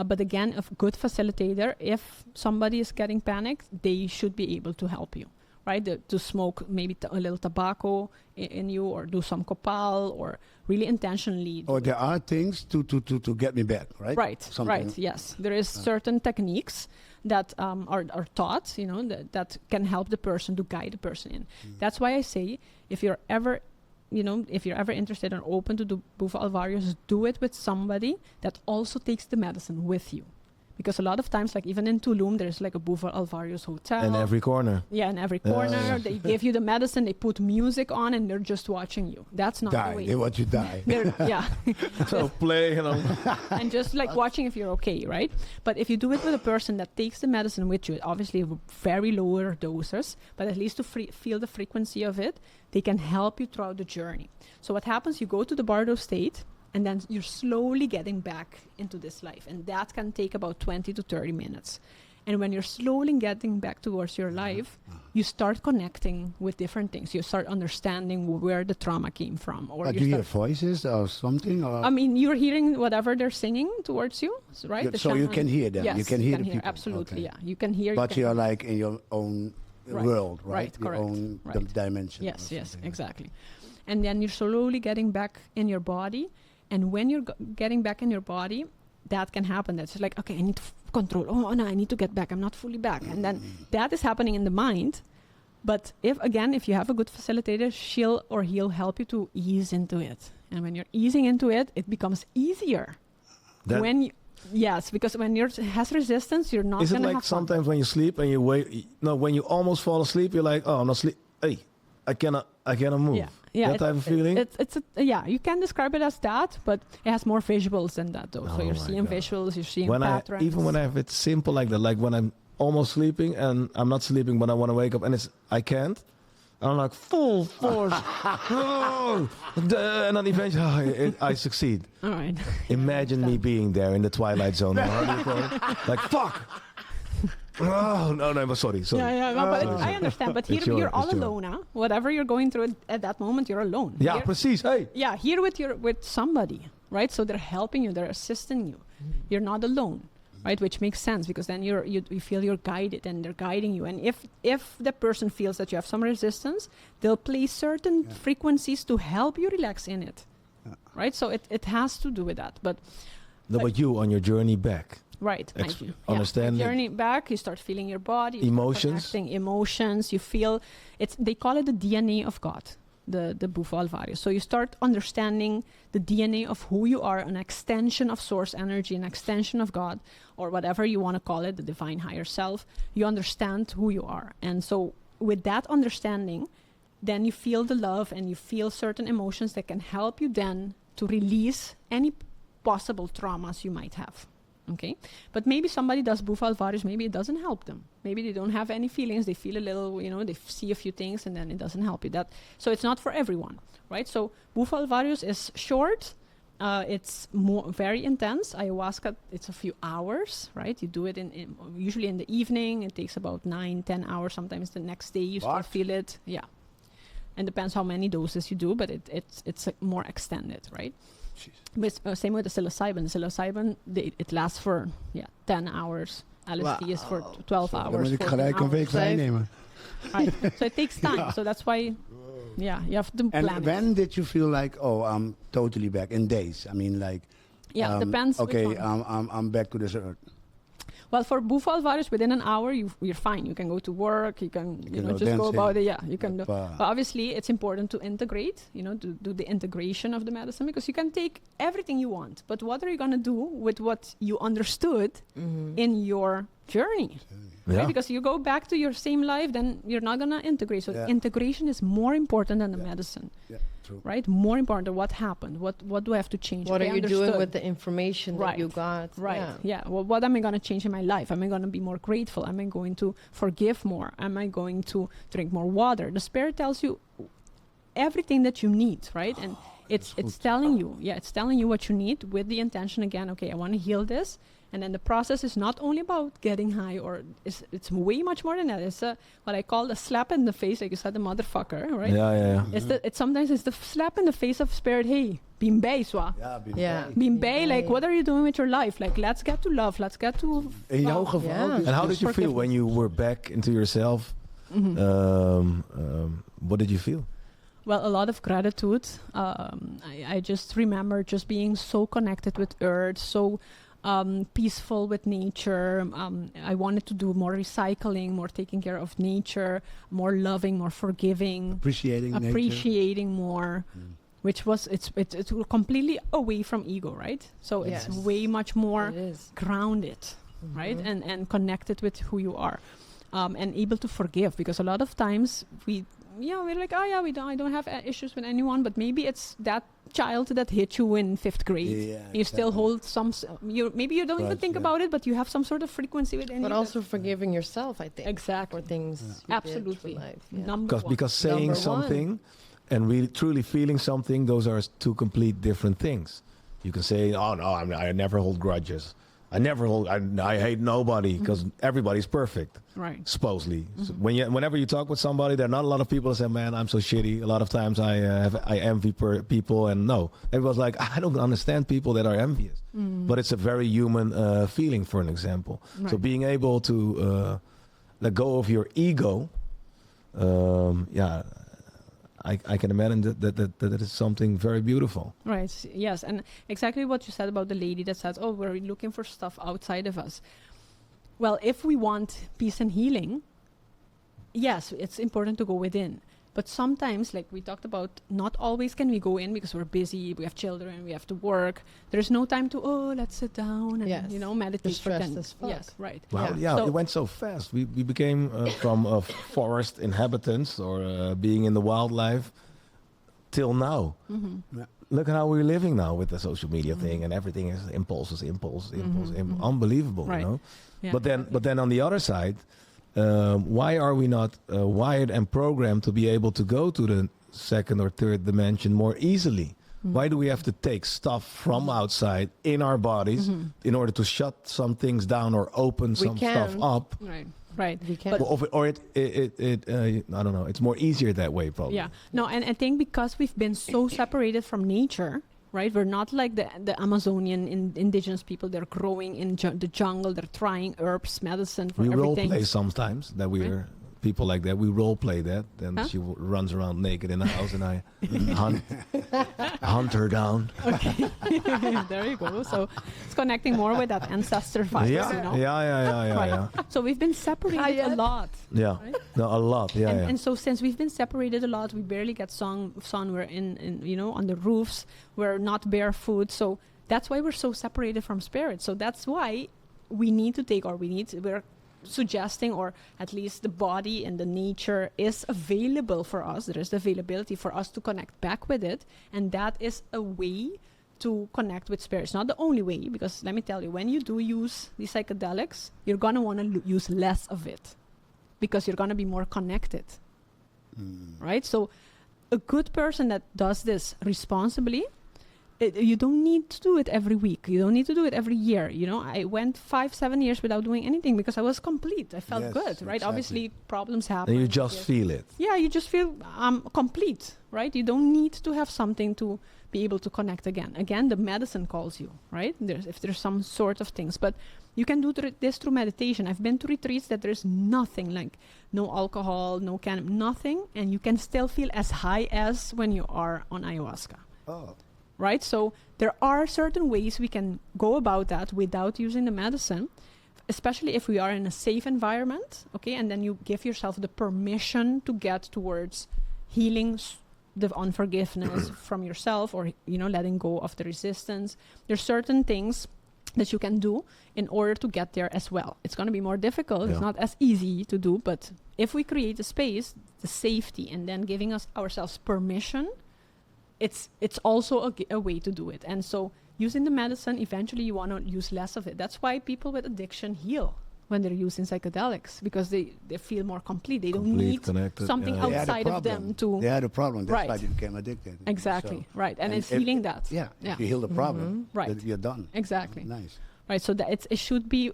But again, a good facilitator, if somebody is getting panicked, they should be able to help you, right? To smoke maybe a little tobacco in you, or do some copal, or really intentionally. Or there are things to get me back, right? Right, yes. There is certain techniques that are taught, that can help the person, to guide the person in. That's why I say, if you're ever interested and open to do Bufo Alvarius, do it with somebody that also takes the medicine with you. Because a lot of times, like even in Tulum, there's like a Bufo Alvarius hotel. In every corner. Yeah, in every corner. They give you the medicine, they put music on, and they're just watching you. That's not the way. They watch you die. Yeah. So play, and just like watching if you're okay, right? But if you do it with a person that takes the medicine with you, obviously very lower doses, but at least to feel the frequency of it, they can help you throughout the journey. So what happens, you go to the Bardo State, and then you're slowly getting back into this life. And that can take about 20 to 30 minutes. And when you're slowly getting back towards your life, you start connecting with different things. You start understanding where the trauma came from. Or do you hear voices or something? Or I mean, you're hearing whatever they're singing towards you, right? So you can hear them. Yes, you can hear the people. Absolutely, yeah. You can hear. But you're like in your own world, right? Your correct. own dimension. Yes, exactly. And then you're slowly getting back in your body. And when you're getting back in your body, that can happen. That's like, okay, I need to control. Oh, no, I need to get back. I'm not fully back. And then that is happening in the mind. But if you have a good facilitator, she'll or he'll help you to ease into it. And when you're easing into it, it becomes easier. Yes, because when you has resistance, you're not going to have fun. Is it like sometimes when you sleep and you wake, when you almost fall asleep, you're like, oh, I'm not sleep. Hey, I cannot move. That type of feeling? You can describe it as that, but it has more visuals than that, though. So you're seeing visuals, you're seeing patterns. Even when I have it simple like that, like when I'm almost sleeping and I'm not sleeping, but I want to wake up and I can't. I'm like full force, and then eventually I succeed. All right. Imagine me being there in the twilight zone. How do you call it? Like fuck. Oh no, sorry. Yeah, but I understand. But here you're all alone, huh? Whatever you're going through at that moment, you're alone. Yeah, here, precies. Hey. Yeah, here with somebody, right? So they're helping you, they're assisting you. You're not alone, right? Which makes sense because then you feel you're guided and they're guiding you. And if the person feels that you have some resistance, they'll play certain frequencies to help you relax in it, right? So it has to do with that. But you on your journey back. Right. Understand. Journey back, you start feeling your body. Emotions. Emotions. You feel they call it the DNA of God, the Bufo Alvarius. So you start understanding the DNA of who you are, an extension of source energy, an extension of God, or whatever you want to call it, the divine higher self. You understand who you are. And so with that understanding, then you feel the love and you feel certain emotions that can help you then to release any possible traumas you might have. Okay, but maybe somebody does Bufo Alvarius, maybe it doesn't help them. Maybe they don't have any feelings, they feel a little, they see a few things and then it doesn't help you. So it's not for everyone, right? So Bufo Alvarius is short, it's very intense. Ayahuasca, it's a few hours, right? You do it usually in the evening, it takes about 9-10 hours, sometimes the next day you still feel it. Yeah, and depends how many doses you do, but it's more extended, right? But, same with the psilocybin. The psilocybin, it lasts for 10 hours. LSD is for 12 hours. Dan moet ik gelijk een week vrij nemen. Right. So it takes time. So that's why, you have to plan. And when did you feel like, I'm totally back? In days? I mean, like... depends. Okay, I'm back to this earth. Well, for Bufo Alvarius, within an hour, you're fine. You can go to work. You can just go about it. Yeah, you can do. But obviously, it's important to integrate, to do the integration of the medicine because you can take everything you want. But what are you going to do with what you understood in your journey? Yeah. Right? Because you go back to your same life, then you're not going to integrate. So integration is more important than the medicine. Yeah. True. Right? More important than what happened. What do I have to change? What are you doing with the information that you got? Right. Yeah. Well, what am I going to change in my life? Am I going to be more grateful? Am I going to forgive more? Am I going to drink more water? The spirit tells you everything that you need, right? And it's telling you, it's telling you what you need with the intention again, okay, I want to heal this. And then the process is not only about getting high, or it's way much more than that. It's what I call the slap in the face, like you said, the motherfucker, right? Yeah. Sometimes it's the slap in the face of spirit. Hey, bin bij, zwa. Bin bij, like what are you doing with your life? Like let's get to love, let's get to. In jouw geval. And how did you feel when you were back into yourself? What did you feel? Well, a lot of gratitude. I just remember just being so connected with earth, so peaceful with nature. I wanted to do more recycling, more taking care of nature, more loving, more forgiving, appreciating more, which was it's completely away from ego, right? So it's way much more grounded, right? And connected with who you are, and able to forgive, because a lot of times we're like, I don't have issues with anyone, but maybe it's that child that hit you in 5th grade. You still hold some. Maybe you don't even think about it, but you have some sort of frequency with anyone. But also forgiving yourself, I think. Exactly. For things. Absolutely. Because saying something and really truly feeling something, those are two complete different things. You can say, "Oh no, I never hold grudges. I hate nobody because everybody's perfect." Right. Supposedly. So whenever you talk with somebody, there are not a lot of people that say, "Man, I'm so shitty." A lot of times I envy people, and no, everyone's like, I don't understand people that are envious. But it's a very human feeling, for an example. Right. So being able to let go of your ego, I can imagine that is something very beautiful. Right. Yes, and exactly what you said about the lady that says, "Oh, we're looking for stuff outside of us." Well, if we want peace and healing, yes, it's important to go within. But sometimes, like we talked about, not always can we go in because we're busy, we have children, we have to work. There's no time to, let's sit down and, meditate. Stressed as fuck. Yes, right. Wow, so it went so fast. We became from forest inhabitants or being in the wildlife till now. Yeah. Look at how we're living now with the social media thing, and everything is impulses, unbelievable, Right. you know. Yeah. But then on the other side, why are we not wired and programmed to be able to go to the second or third dimension more easily? Why do we have to take stuff from outside in our bodies in order to shut some things down or open some stuff up? Right. We can. Or it I don't know. It's more easier that way, probably. Yeah. No, and I think because we've been so separated from nature, right? We're not like the Amazonian indigenous people. They're growing in the jungle. They're trying herbs, medicine for We role everything. play sometimes that we're people like that. We role play that. Then Huh? she runs around naked in the house, and I hunt her down. Okay. There you go. So it's connecting more with that ancestor vibes, Yeah, you know? yeah. Right. So we've been separated a lot. Yeah, Right? no, a lot. Yeah, And so since we've been separated a lot, we barely get sun. We're in on the roofs. We're not barefoot. So that's why we're so separated from spirit. So that's why we need to take, we're suggesting, or at least the body and the nature is available for us. There is the availability for us to connect back with it. And that is a way to connect with spirit. It's not the only way, because let me tell you, when you do use these psychedelics, you're going to want to use less of it, because you're going to be more connected, right? So a good person that does this responsibly, you don't need to do it every week. You don't need to do it every year. You know, I went 5-7 years without doing anything because I was complete. I felt Yes, good, right? exactly. Obviously, problems happen. and you just feel it. Yeah, you just feel complete, right? You don't need to have something to be able to connect again. Again, the medicine calls you, right? If there's some sort of things. But you can do this through meditation. I've been to retreats that there's nothing, like no alcohol, no nothing, and you can still feel as high as when you are on ayahuasca. Oh. Right? So there are certain ways we can go about that without using the medicine, especially if we are in a safe environment, okay? And then you give yourself the permission to get towards healing the unforgiveness from yourself, or, letting go of the resistance. There's certain things that you can do in order to get there as well. It's going to be more difficult. Yeah. It's not as easy to do, but if we create a space, the safety, and then giving ourselves permission, it's also a way to do it. And so using the medicine, eventually you want to use less of it. That's why people with addiction heal when they're using psychedelics, because they feel more complete. They don't need connected, something yeah. outside of them to... They had a problem. That's Right. why they became addicted. Exactly, So- right. And it's if- healing that. Yeah. Yeah. If you heal the problem, Right. then you're done. Exactly. Nice. Right, so that it should be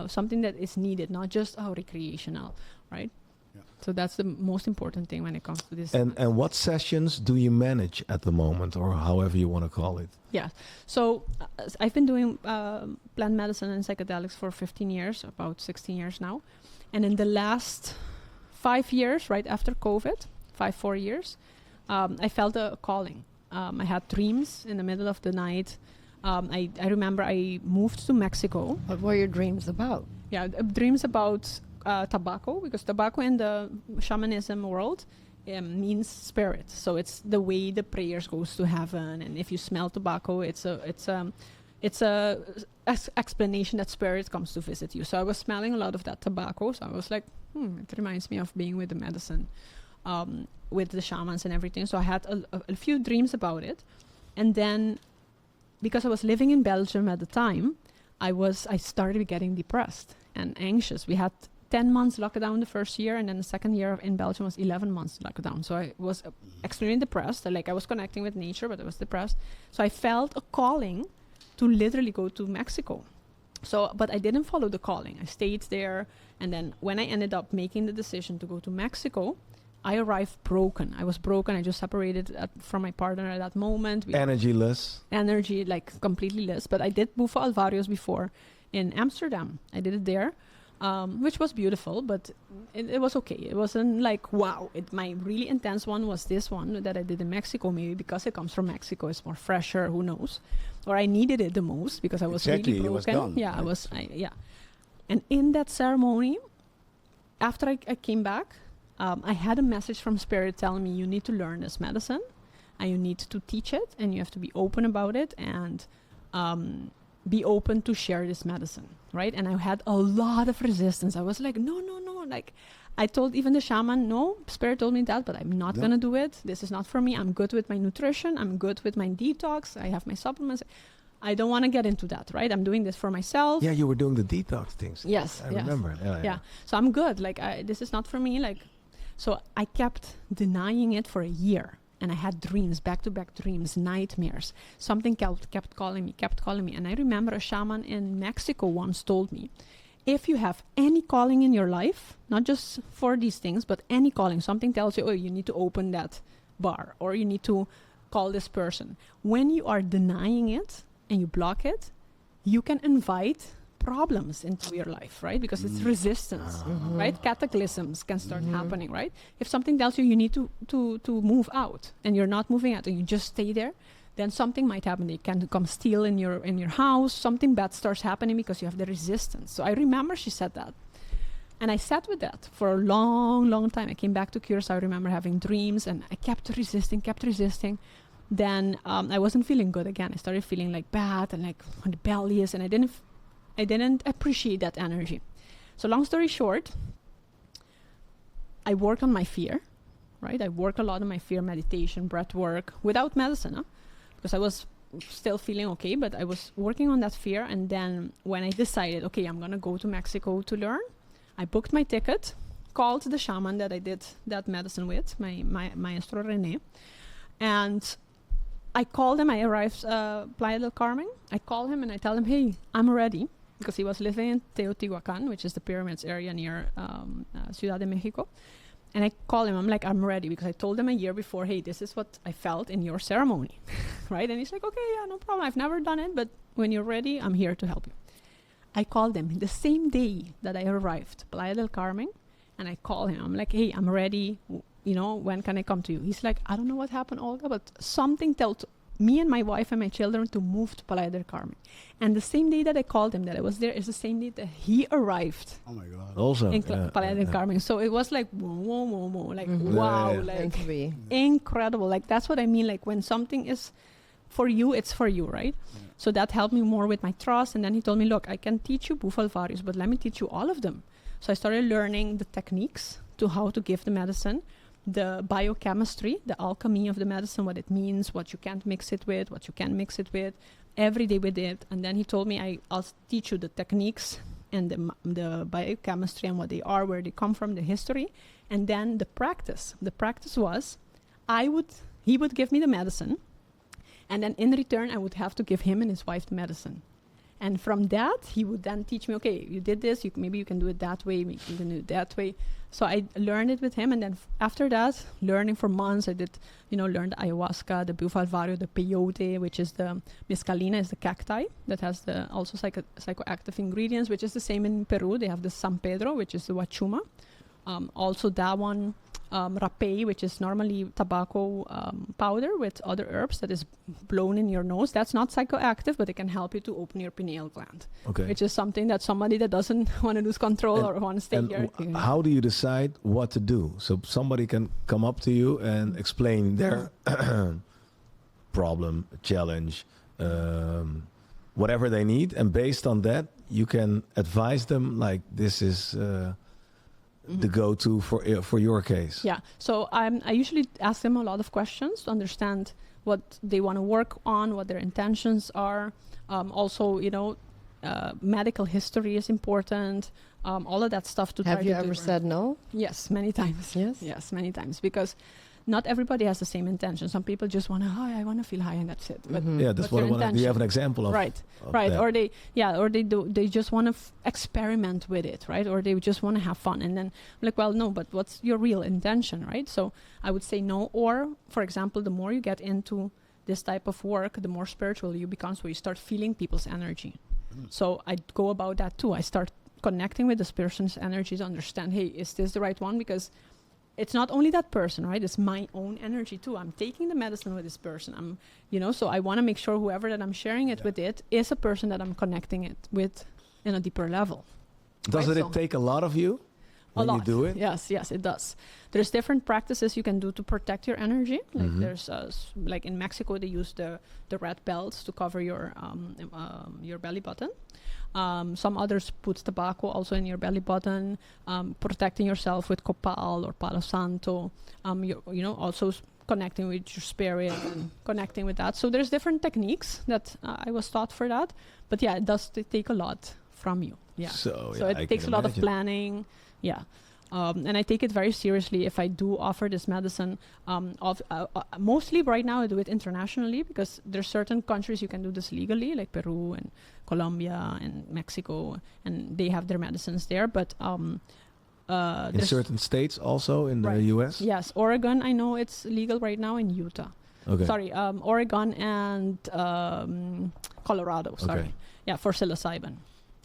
something that is needed, not just recreational, right? Yeah. So that's the most important thing when it comes to this. And what sessions do you manage at the moment, or however you want to call it? Yeah, so I've been doing plant medicine and psychedelics for 15 years, about 16 years now. And in the last 5 years, right after COVID, 4 years, I felt a calling. I had dreams in the middle of the night. I remember I moved to Mexico. What were your dreams about? Yeah, dreams about tobacco, because tobacco in the shamanism world means spirit. So it's the way the prayers goes to heaven, and if you smell tobacco, it's a explanation that spirit comes to visit you. So I was smelling a lot of that tobacco. So I was like, it reminds me of being with the medicine, with the shamans and everything. So I had a few dreams about it, and then because I was living in Belgium at the time, I started getting depressed and anxious. We had 10 months lockdown the first year, and then the second year in Belgium was 11 months lockdown. So I was extremely depressed. Like, I was connecting with nature, but I was depressed. So I felt a calling to literally go to Mexico. So, but I didn't follow the calling. I stayed there. And then when I ended up making the decision to go to Mexico, I arrived broken. I was broken. I just separated from my partner at that moment. Energyless. Energy, like completely less. But I did Bufo Alvarius before in Amsterdam. I did it there, which was beautiful, but it was okay. It wasn't like, wow. My really intense one was this one that I did in Mexico, maybe because it comes from Mexico. It's more fresher, who knows? Or I needed it the most because I was really broken. It was done, yeah, right? yeah. And in that ceremony, after I came back, I had a message from Spirit telling me, you need to learn this medicine and you need to teach it, and you have to be open about it, and be open to share this medicine, right? And I had a lot of resistance. I was like, no. Like, I told even the shaman, no, spirit told me that, but I'm not going to do it. This is not for me. I'm good with my nutrition. I'm good with my detox. I have my supplements. I don't want to get into that, right? I'm doing this for myself. Yeah, you were doing the detox things. Yes. I remember. Yeah. So I'm good. Like, this is not for me. Like, so I kept denying it for a year. And I had dreams, back-to-back dreams, nightmares. Something kept calling me. And I remember a shaman in Mexico once told me, if you have any calling in your life, not just for these things, but any calling, something tells you, oh, you need to open that bar, or you need to call this person. When you are denying it and you block it, you can invite problems into your life, right? Because it's resistance, right? Cataclysms can start happening, right? If something tells you need to move out and you're not moving out and you just stay there, then something might happen. They can come steal in your house. Something bad starts happening because you have the resistance. So I remember she said that. And I sat with that for a long, long time. I came back to Curacao. I remember having dreams and I kept resisting. Then I wasn't feeling good again. I started feeling like bad and like rebellious, and I didn't appreciate that energy. So long story short, I worked on my fear, right? I worked a lot on my fear, meditation, breath work, without medicine, because I was still feeling okay, but I was working on that fear. And then when I decided, okay, I'm going to go to Mexico to learn, I booked my ticket, called the shaman that I did that medicine with, my Maestro René, and I called him. I arrived Playa del Carmen. I call him and I tell him, hey, I'm ready, because he was living in Teotihuacan, which is the pyramids area near Ciudad de Mexico. And I call him. I'm like, I'm ready, because I told him a year before, hey, this is what I felt in your ceremony, right? And he's like, okay, yeah, no problem. I've never done it, but when you're ready, I'm here to help you. I called him the same day that I arrived, Playa del Carmen, and I call him. I'm like, hey, I'm ready. When can I come to you? He's like, I don't know what happened, Olga, but something told me and my wife and my children to move to Playa del Carmen. And the same day that I called him that I was there is the same day that he arrived. Oh my God. Also. In Playa del Carmen. So it was like, whoa, like, wow, like incredible. Like, that's what I mean. Like, when something is for you, it's for you, right? Yeah. So that helped me more with my trust. And then he told me, look, I can teach you Bufo Alvarius, but let me teach you all of them. So I started learning the techniques to how to give the medicine, the biochemistry, the alchemy of the medicine, what it means, what you can't mix it with, what you can mix it with, every day we did. And then he told me, I'll teach you the techniques and the biochemistry and what they are, where they come from, the history, and then the practice. The practice was, he would give me the medicine, and then in return, I would have to give him and his wife the medicine. And from that, he would then teach me, okay, you did this, maybe you can do it that way, maybe you can do it that way. So I learned it with him. And then after that, learning for months, I did, learn the ayahuasca, the Bufo Alvarius, the peyote, which is the mescalina, is the cacti that has the also psychoactive ingredients, which is the same in Peru. They have the San Pedro, which is the huachuma. Also that one, rapé, which is normally tobacco powder with other herbs that is blown in your nose. That's not psychoactive, but it can help you to open your pineal gland, which is something that somebody that doesn't want to lose control or want to stay here. How do you decide what to do? So somebody can come up to you and explain their problem, challenge, whatever they need. And based on that, you can advise them like this is... the go-to for your case. Yeah. So I usually ask them a lot of questions to understand what they want to work on, what their intentions are. Also, medical history is important. All of that stuff to try to do. Have you ever said no? Yes, many times. Yes, many times. Because not everybody has the same intention. Some people just want to, I want to feel high, and that's it. But that's what I want. Do you have an example of? Right. That? Or they just want to experiment with it, right? Or they just want to have fun. And then I'm like, well, no, but what's your real intention, right? So I would say no. Or, for example, the more you get into this type of work, the more spiritual you become. So you start feeling people's energy. So I go about that too. I start connecting with this person's energy to understand, hey, is this the right one? Because it's not only that person, right? It's my own energy too. I'm taking the medicine with this person. So I want to make sure whoever that I'm sharing it with it is a person that I'm connecting it with in a deeper level. Doesn't it take a lot of you? when you do it? Yes, it does. There's different practices you can do to protect your energy. Like there's, like in Mexico, they use the red belts to cover your belly button. Some others put tobacco also in your belly button, protecting yourself with copal or palo santo. Also connecting with your spirit and connecting with that. So there's different techniques that I was taught for that. But yeah, it does take a lot from you. Yeah. So it takes a lot of planning. Yeah. And I take it very seriously if I do offer this medicine. Mostly right now I do it internationally because there's certain countries you can do this legally, like Peru and Colombia and Mexico, and they have their medicines there. But in certain states also in the US? Yes. Oregon, I know it's legal right now, in Utah. Okay. Sorry, Oregon and Colorado, sorry. Okay. Yeah, for psilocybin.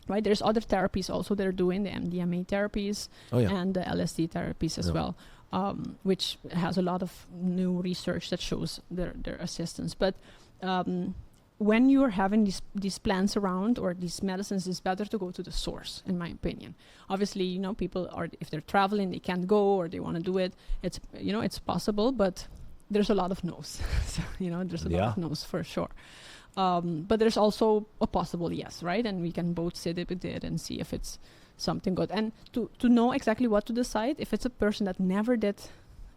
Right, there's other therapies also they're doing, the MDMA therapies and the LSD therapies as well, which has a lot of new research that shows their assistance. But when you're having these plants around or these medicines, it's better to go to the source, in my opinion. Obviously, people are, if they're traveling, they can't go or they want to do it. It's possible, but there's a lot of no's. So, there's a lot of no's for sure. But there's also a possible yes, right? And we can both sit with it and see if it's something good. And to know exactly what to decide, if it's a person that never did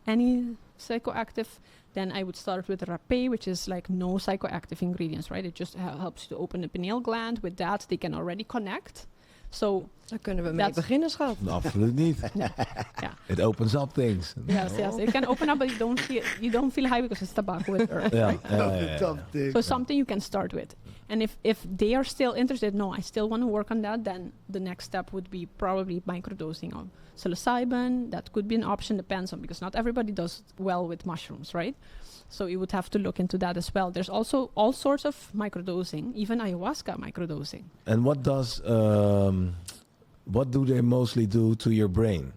any psychoactive, then I would start with rapé, which is like no psychoactive ingredients, right? It just helps you to open the pineal gland. With that, they can already connect. So daar kunnen we mee beginnen, schat. Absoluut niet. It opens up things. Yes. It can open up, but you don't feel high because it's tobacco with earth. Right? So something you can start with. And if they are still interested, no, I still want to work on that, then the next step would be probably microdosing of psilocybin. That could be an option, depends on, because not everybody does well with mushrooms, right? So you would have to look into that as well. There's also all sorts of microdosing, even ayahuasca microdosing. And what do they mostly do to your brain?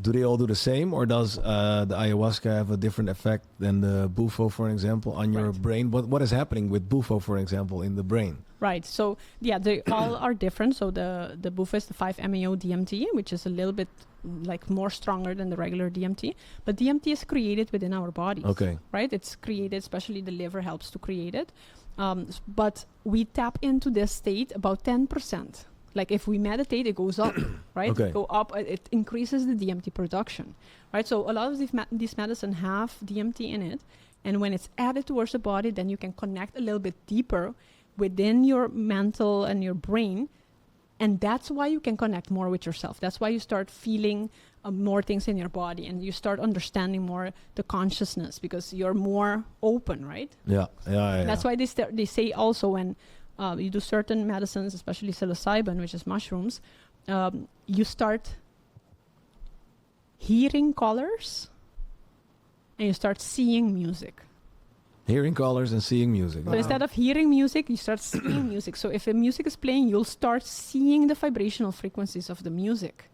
Do they all do the same, or does the ayahuasca have a different effect than the Bufo, for example, on your brain? What is happening with Bufo, for example, in the brain? Right. So they all are different. So the Bufo is the 5-MeO DMT, which is a little bit like more stronger than the regular DMT. But DMT is created within our bodies. Okay. Right. It's created, especially the liver helps to create it. But we tap into this state about 10%. Like if we meditate, it goes up, right? Okay. Go up, it increases the DMT production, right? So a lot of these medicine have DMT in it, and when it's added towards the body, then you can connect a little bit deeper within your mental and your brain, and that's why you can connect more with yourself. That's why you start feeling more things in your body, and you start understanding more the consciousness because you're more open, right? Yeah. That's why they say also when you do certain medicines, especially psilocybin, which is mushrooms, you start hearing colors and you start seeing music. Hearing colors and seeing music. So instead of hearing music, you start seeing music. So if a music is playing, you'll start seeing the vibrational frequencies of the music,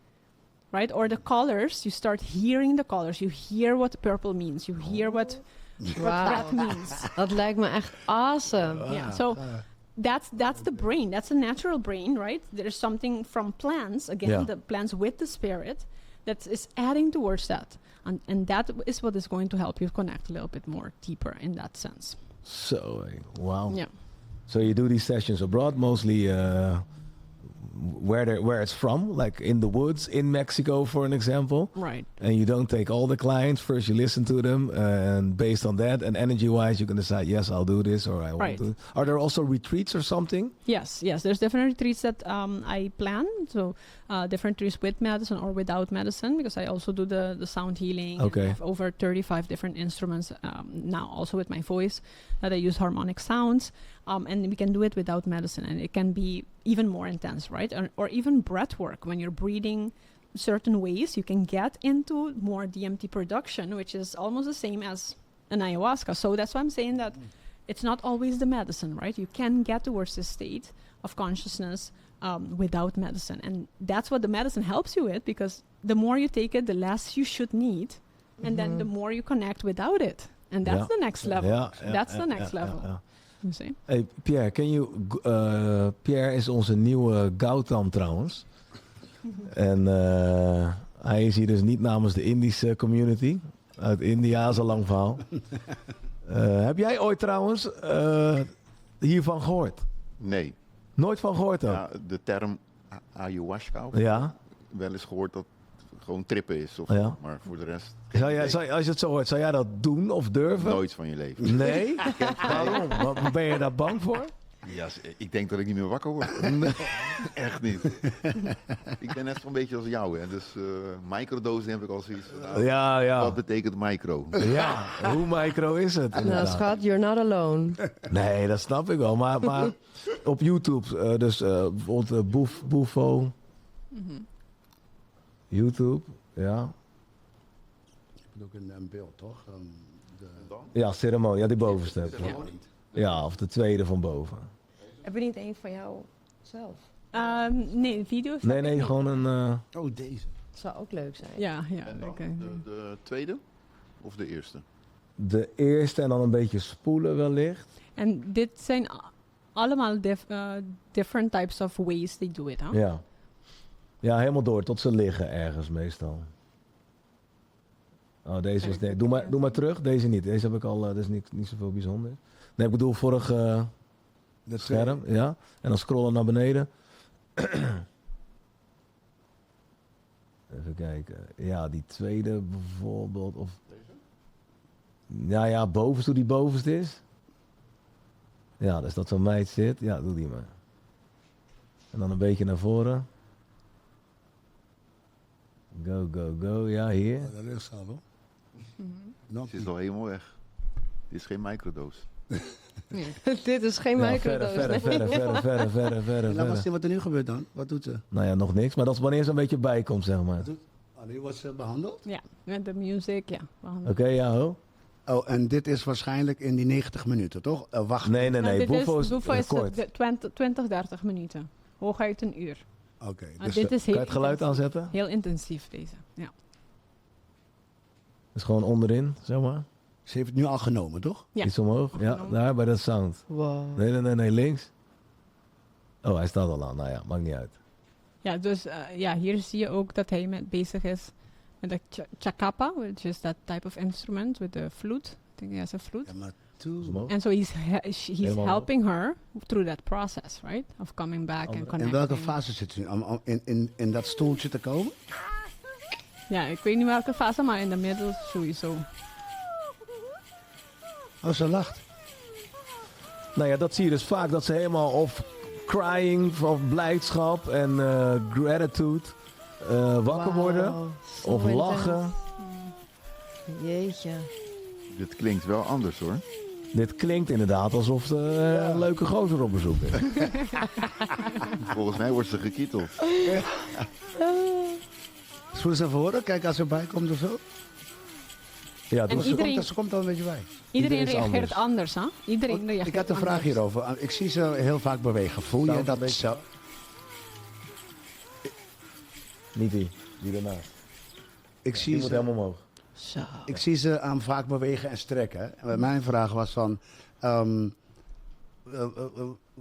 right? Or the colors, you start hearing the colors. You hear what purple means. You hear what that means. Dat lijkt me echt awesome. Yeah. So that's the brain. That's a natural brain, right? There's something from plants, again, the plants with the spirit, that is adding towards that. And that is what is going to help you connect a little bit more deeper in that sense. So, wow. Yeah. So you do these sessions abroad, mostly where it's from, like in the woods in Mexico, for an example. Right. And you don't take all the clients. First you listen to them, and based on that, and energy-wise, you can decide, yes, I'll do this, or I won't do it. Are there also retreats or something? Yes. There's different retreats that I plan. So different retreats with medicine or without medicine, because I also do the sound healing. Okay. I have over 35 different instruments now, also with my voice, that I use harmonic sounds. And we can do it without medicine, and it can be even more intense, right? Or even breath work. When you're breathing certain ways, you can get into more DMT production, which is almost the same as an ayahuasca. So that's why I'm saying that it's not always the medicine, right? You can get towards this state of consciousness without medicine. And that's what the medicine helps you with, because the more you take it, the less you should need. And then the more you connect without it. And that's the next level. That's the next level. Hey Pierre, Pierre is onze nieuwe Gautam trouwens. En hij is hier dus niet namens de Indische community. Uit India, is een lang verhaal. Heb jij ooit trouwens hiervan gehoord? Nee. Nooit van gehoord ook? Ja, de term Ayahuasca. Ja. Wel eens gehoord dat het gewoon trippen is. Of, Ja. Maar voor de rest... Als je het zo hoort, zou jij dat doen of durven? Nooit van je leven. Nee? Waarom? Ben je daar bang voor? Ja, ik denk dat ik niet meer wakker word. Echt niet. Ik ben net zo'n beetje als jou. Hè. Dus microdosen heb ik al zoiets van. Ja. Wat betekent micro? Ja, hoe micro is het? Nou, inderdaad? schat, you're not alone. Nee, dat snap ik wel. Maar op YouTube, dus bijvoorbeeld Bufo. YouTube, ja. Je hebt ook een beeld, toch? Ja, ceremonie. Ja, die bovenste. Ja, of de tweede van boven. Heb je niet een van jou zelf? Nee, video's. Nee, gewoon een... Oh, deze. Zou ook leuk zijn. Ja, En dan oké. de tweede of de eerste? De eerste en dan een beetje spoelen wellicht. En dit zijn allemaal different types of ways they do it, hè? Ja. Ja, helemaal door, tot ze liggen ergens meestal. Oh, deze was... Nee, doe maar terug. Deze niet. Deze heb ik al... dat is niet zoveel bijzonder. Nee, ik bedoel vorig scherm. Ja. En dan scrollen naar beneden. Even kijken. Ja, die tweede bijvoorbeeld. Of... Ja, bovenste, hoe die bovenste is. Ja, dus dat zo'n meid zit. Ja, doe die maar. En dan een beetje naar voren. Go. Ja, hier. Oh, dat is zo, hoor. Het is al helemaal weg. Dit is geen microdoos. Dit is geen Ja, microdoos. verder. Laat maar zien wat er nu gebeurt dan. Wat doet ze? Nou ja, nog niks. Maar dat is wanneer ze een beetje bijkomt, zeg maar. Nu wordt ze behandeld? Ja, met de music, ja. Oké, ja, ho. Oh, en dit is waarschijnlijk in die 90 minuten, toch? Wacht. Nee. Bufo is kort. 20, 30 minuten. Hooguit een uur. Oké. Maar Dus dit is Kan je heel het geluid aanzetten? Heel intensief, deze. Ja. Is gewoon onderin, zeg maar. ze heeft het nu al genomen, toch? Ja. Iets omhoog. Ja, Genomen. daar bij dat sound. Wow. Nee, links. Oh, hij staat al aan. Nou ja, maakt niet uit. Ja, dus hier zie je ook dat hij bezig is met de chacapa, which is that type of instrument with the flute. I think he has a flute. Ja, maar Is omhoog. And so he's Helemaal helping her through that process, right? Of coming back and connecting. in welke fase zit ze nu? Om in dat stoeltje te komen? Ja, ik weet niet welke fase, maar in de middel sowieso. Oh, ze lacht. Nou ja, dat zie je dus vaak. Dat ze helemaal of crying, of blijdschap en gratitude wakker worden. Zo Of intens. lachen. Jeetje. Dit klinkt wel anders hoor. Dit klinkt inderdaad alsof er een leuke gozer op bezoek is. Volgens mij wordt ze gekieteld. Zullen ze even horen? Kijk als ze erbij komt of zo. Ja, En dus iedereen- Ze komt al een beetje bij. Iedereen is reageert anders. hè? Iedereen reageert Ik had een vraag anders. hierover. Ik zie ze heel vaak bewegen. Voel je Sound een dat beetje. zo? niet die daarnaast. Ik Die zie, moet ze, helemaal omhoog. Zo. ik zie ze aan vaak bewegen en strekken. En mijn vraag was van...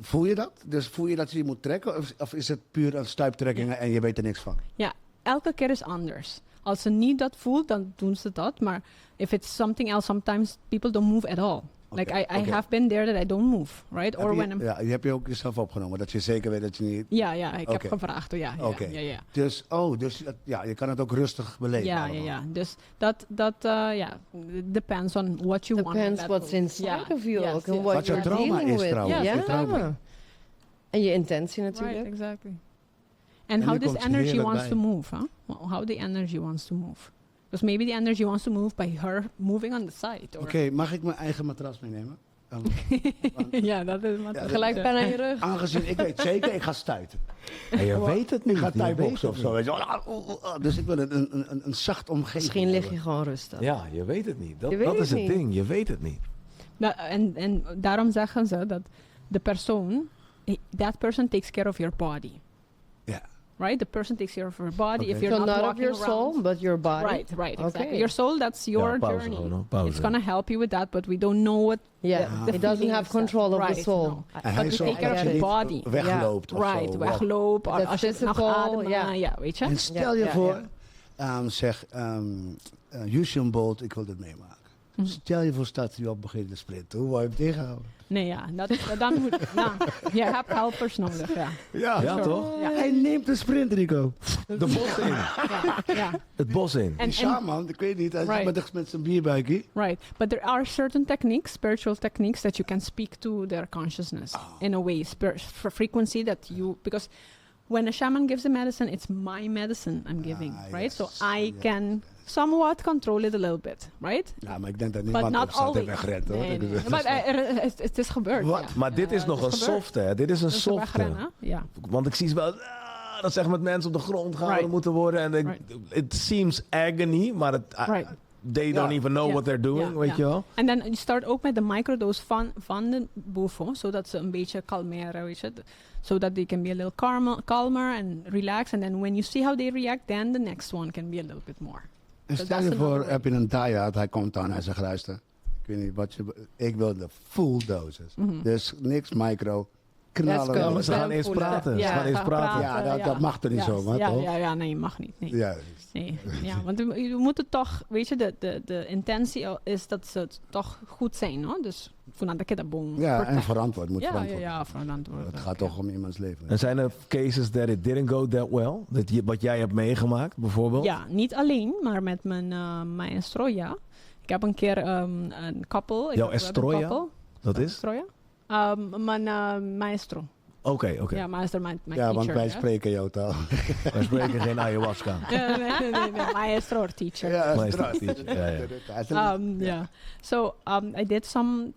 voel je dat? Dus voel je dat je die moet trekken? Of is het puur een stuiptrekkingen en je weet er niks van? Ja, elke keer is anders. Als ze niet dat voelt, dan doen ze dat. Maar if it's something else, sometimes people don't move at all. Like I oké. have been there that I don't move, right? Or when I'm... Ja, die heb je ook jezelf opgenomen. Dat je zeker weet dat je niet... Ja, ik heb Oké. gevraagd. Ja. Oké. Dus, je kan het ook rustig beleven. Ja. allemaal. Dus dat depends on what you want. Depends that what's will- inside of you Yes, ook. En yes. what Wat jouw you're trauma dealing is with. trouwens. Ja, Ja, je trauma. En je intentie natuurlijk. Right, exactly. En And nu how this komt ze energy heerlijk wants bij. to move, huh? How the energy wants to move. Because maybe the energy wants to move by her moving on the side. Oké, mag ik mijn eigen matras meenemen? Ja, dat is maar Ja, Gelijk pijn aan je rug. Aangezien ik weet zeker, ik ga stuiten. En je weet het niet. Ik ga je thuisboksen of weet zo. het Weet je. wel. Dus ik wil een zacht omgeving. Misschien lig je hebben. gewoon rustig. niet. Ja, je weet het niet. Dat Je weet is het het niet. ding. Je weet het niet. Nou, en daarom zeggen ze dat de persoon, that person takes care of your body. Ja. right? The person takes care of your body. If Okay. you're So not not of walking your around, soul, but your body. right, exactly. Okay. Your soul, that's your pauze journey. gewoon, hoor. Pauze. It's gonna help you with that, but we don't know what. Yeah, the it doesn't feeling have is control that. of the Right, soul. no. En But hij we zorgt take care dat of je the niet body. wegloopt of Right, zo. weglopen. That's Als je het nog physical, ademen, ja, weet je. En stel je Ja, voor, ja. zeg, Usain Bolt, ik wil dit meemaken. Stel je voor, staat hij op begint te sprinten. Hoe wou je hem tegenhouden? Nee, ja, dan moet je hebt helpers nodig, ja. Ja, Ja, toch? Ja. Hij neemt de sprint, Rico. De bos in. Ja. Het bos in. Die shaman, ik weet niet, hij Right. zit met zijn bierbuikje. Right, but there are certain techniques, spiritual techniques, that you can speak to their consciousness in a way, frequency that you, because when a shaman gives a medicine, it's my medicine I'm giving, right? yes. So I can somewhat control it a little bit, right? Ja, maar ik denk dat But niemand not opstaat en always. wegrent, hoor. Nee, Dat nee. is- Maar het is gebeurd. Wat? Ja. Maar dit is nog het een gebeurd. softe, hè? Dit is een Dus softe. wegrennen, ja. Want ik zie ze wel dat ze echt met mensen op de grond gehouden Right. moeten worden. En Right. it seems agony, maar Right. they don't even know Ja. what they're doing, Ja, weet ja. je wel? En dan je start ook met de microdose van de bufo, zodat ze een beetje kalmeren, weet je. So that they can be a little calmer and relax. And then when you see how they react, then the next one can be a little bit more. En So stel that's je voor, another way. heb je een die-out, hij komt aan, hij zegt, luister, ik weet niet wat je, ik wil de full doses. Dus niks micro, knallen. Let's go. Ja, maar ze gaan Wel eerst voelen. praten. Ze gaan eerst praten. Ja, dat mag er niet zomaar, toch? Ja, nee, je mag niet. Nee. Ja, Nee, ja, want we moeten toch, weet je, de intentie is dat ze het toch goed zijn, no? Dus vanuit dat je dat boom. ja, en verantwoord, moet ja, verantwoord. ja, verantwoord. Het gaat toch om iemands leven. En zijn er cases that it didn't go that well? Wat jij hebt meegemaakt, bijvoorbeeld? Ja, niet alleen, maar met mijn maestro, ja. Ik heb een keer een couple. Jouw estroya? Dat is? Estroya? Mijn maestro. Oké. Ja, maestro, mijn Ja, teacher. want wij ja. spreken jouw taal. Wij spreken geen ayahuasca. nee, maestro or teacher. Ja, Maar is straat. dat iets? Ja, ja. Yeah. So I did some.